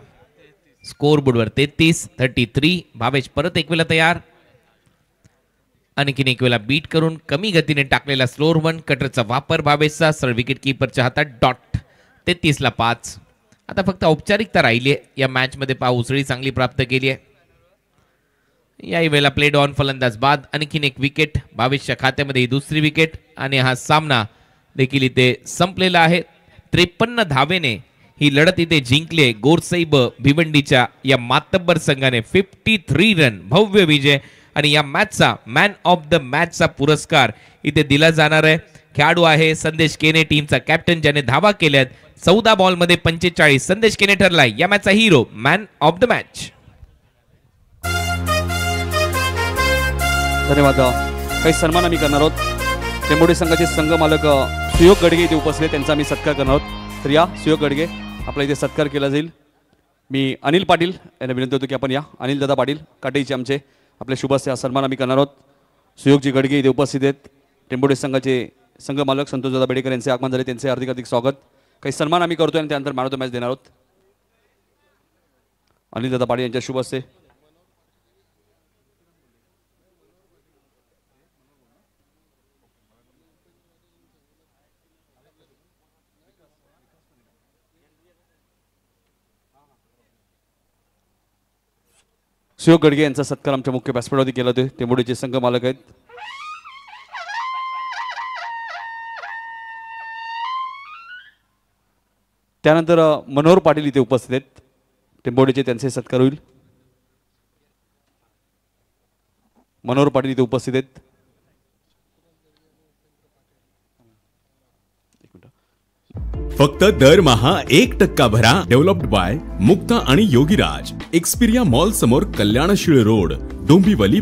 [SPEAKER 9] स्कोअरबोर्डवर 33. भावेश परत एक वेळा तयार. आणखीन एक वेळा बीट करून कमी गतीने टाकलेला स्लोअर वन कटरचा वापर भावेशचा, सरळ विकेट कीपरच्या हातात डॉट. 33 ला 5. आता फक्त औपचारिकता राहिली आहे या मॅच मध्ये. उसळी चांगली प्राप्त केली आहे. याही वेळेला प्लेड ऑन फलंदाज बाद. आणखीन एक विकेट भावेशच्या खात्यामध्ये, ही दुसरी विकेट आणि हा सामना देखील इथे संपलेला आहे. 53 धावेने ही लढत इथे जिंकली गोरसैब भिवंडीच्या या मातब्बर संघाने. 53 रन, भव्य विजय. आणि या मॅचचा मॅन ऑफ द मॅचचा पुरस्कार इथे दिला जाणार आहे. खेळाडू आहे संदेश केने, टीमचा कॅप्टन, ज्याने धावा केल्यात 14 बॉल मध्ये 45. संदेश केने ठरलाय या मॅचचा हिरो, मॅन ऑफ द मॅच.
[SPEAKER 2] धन्यवाद. काही सन्मान आम्ही करणार आहोत. टेंबोडे संघाचे संघ मालक सुयोग गडगे इथे उपस्थित आहेत, त्यांचा आम्ही सत्कार करणार आहोत. तर या सुयोग गडगे, आपला इथे सत्कार केला जाईल. मी अनिल पाटील यांना विनंती होतो की आपण या. अनिल दादा पाटील काटेचे आमचे, आपले शुभ हस्ते सन्मान आम्ही करणार आहोत. सुयोगजी गडगे इथे उपस्थित आहेत. टेंबोडे संघाचे संघ मालक संतोष दादा बेडेकर यांचे आगमन झाले, त्यांचे हार्दिक स्वागत. काही सन्मान आम्ही करतोय आणि त्यानंतर मॅन ऑफ द मॅच देणार आहोत. अनिल दादा पाटील यांच्या शुभ हस्ते. सुयोग गडगे यांचा सत्कार आमच्या मुख्य व्यासपीठावरती केला होता. टेंबोडीचे संघ मालक आहेत. त्यानंतर मनोहर पाटील इथे उपस्थित आहेत. टेंबोडीचे त्यांचे सत्कार होईल. मनोहर पाटील इथे उपस्थित आहेत.
[SPEAKER 1] फक्त दरमहा 1% भरा. डेव्हलप्ड बाय मुक्ता आणि योगीराज. एक्सपिरिया मॉल समोर, कल्याणशीळ रोड, डोंबिवली.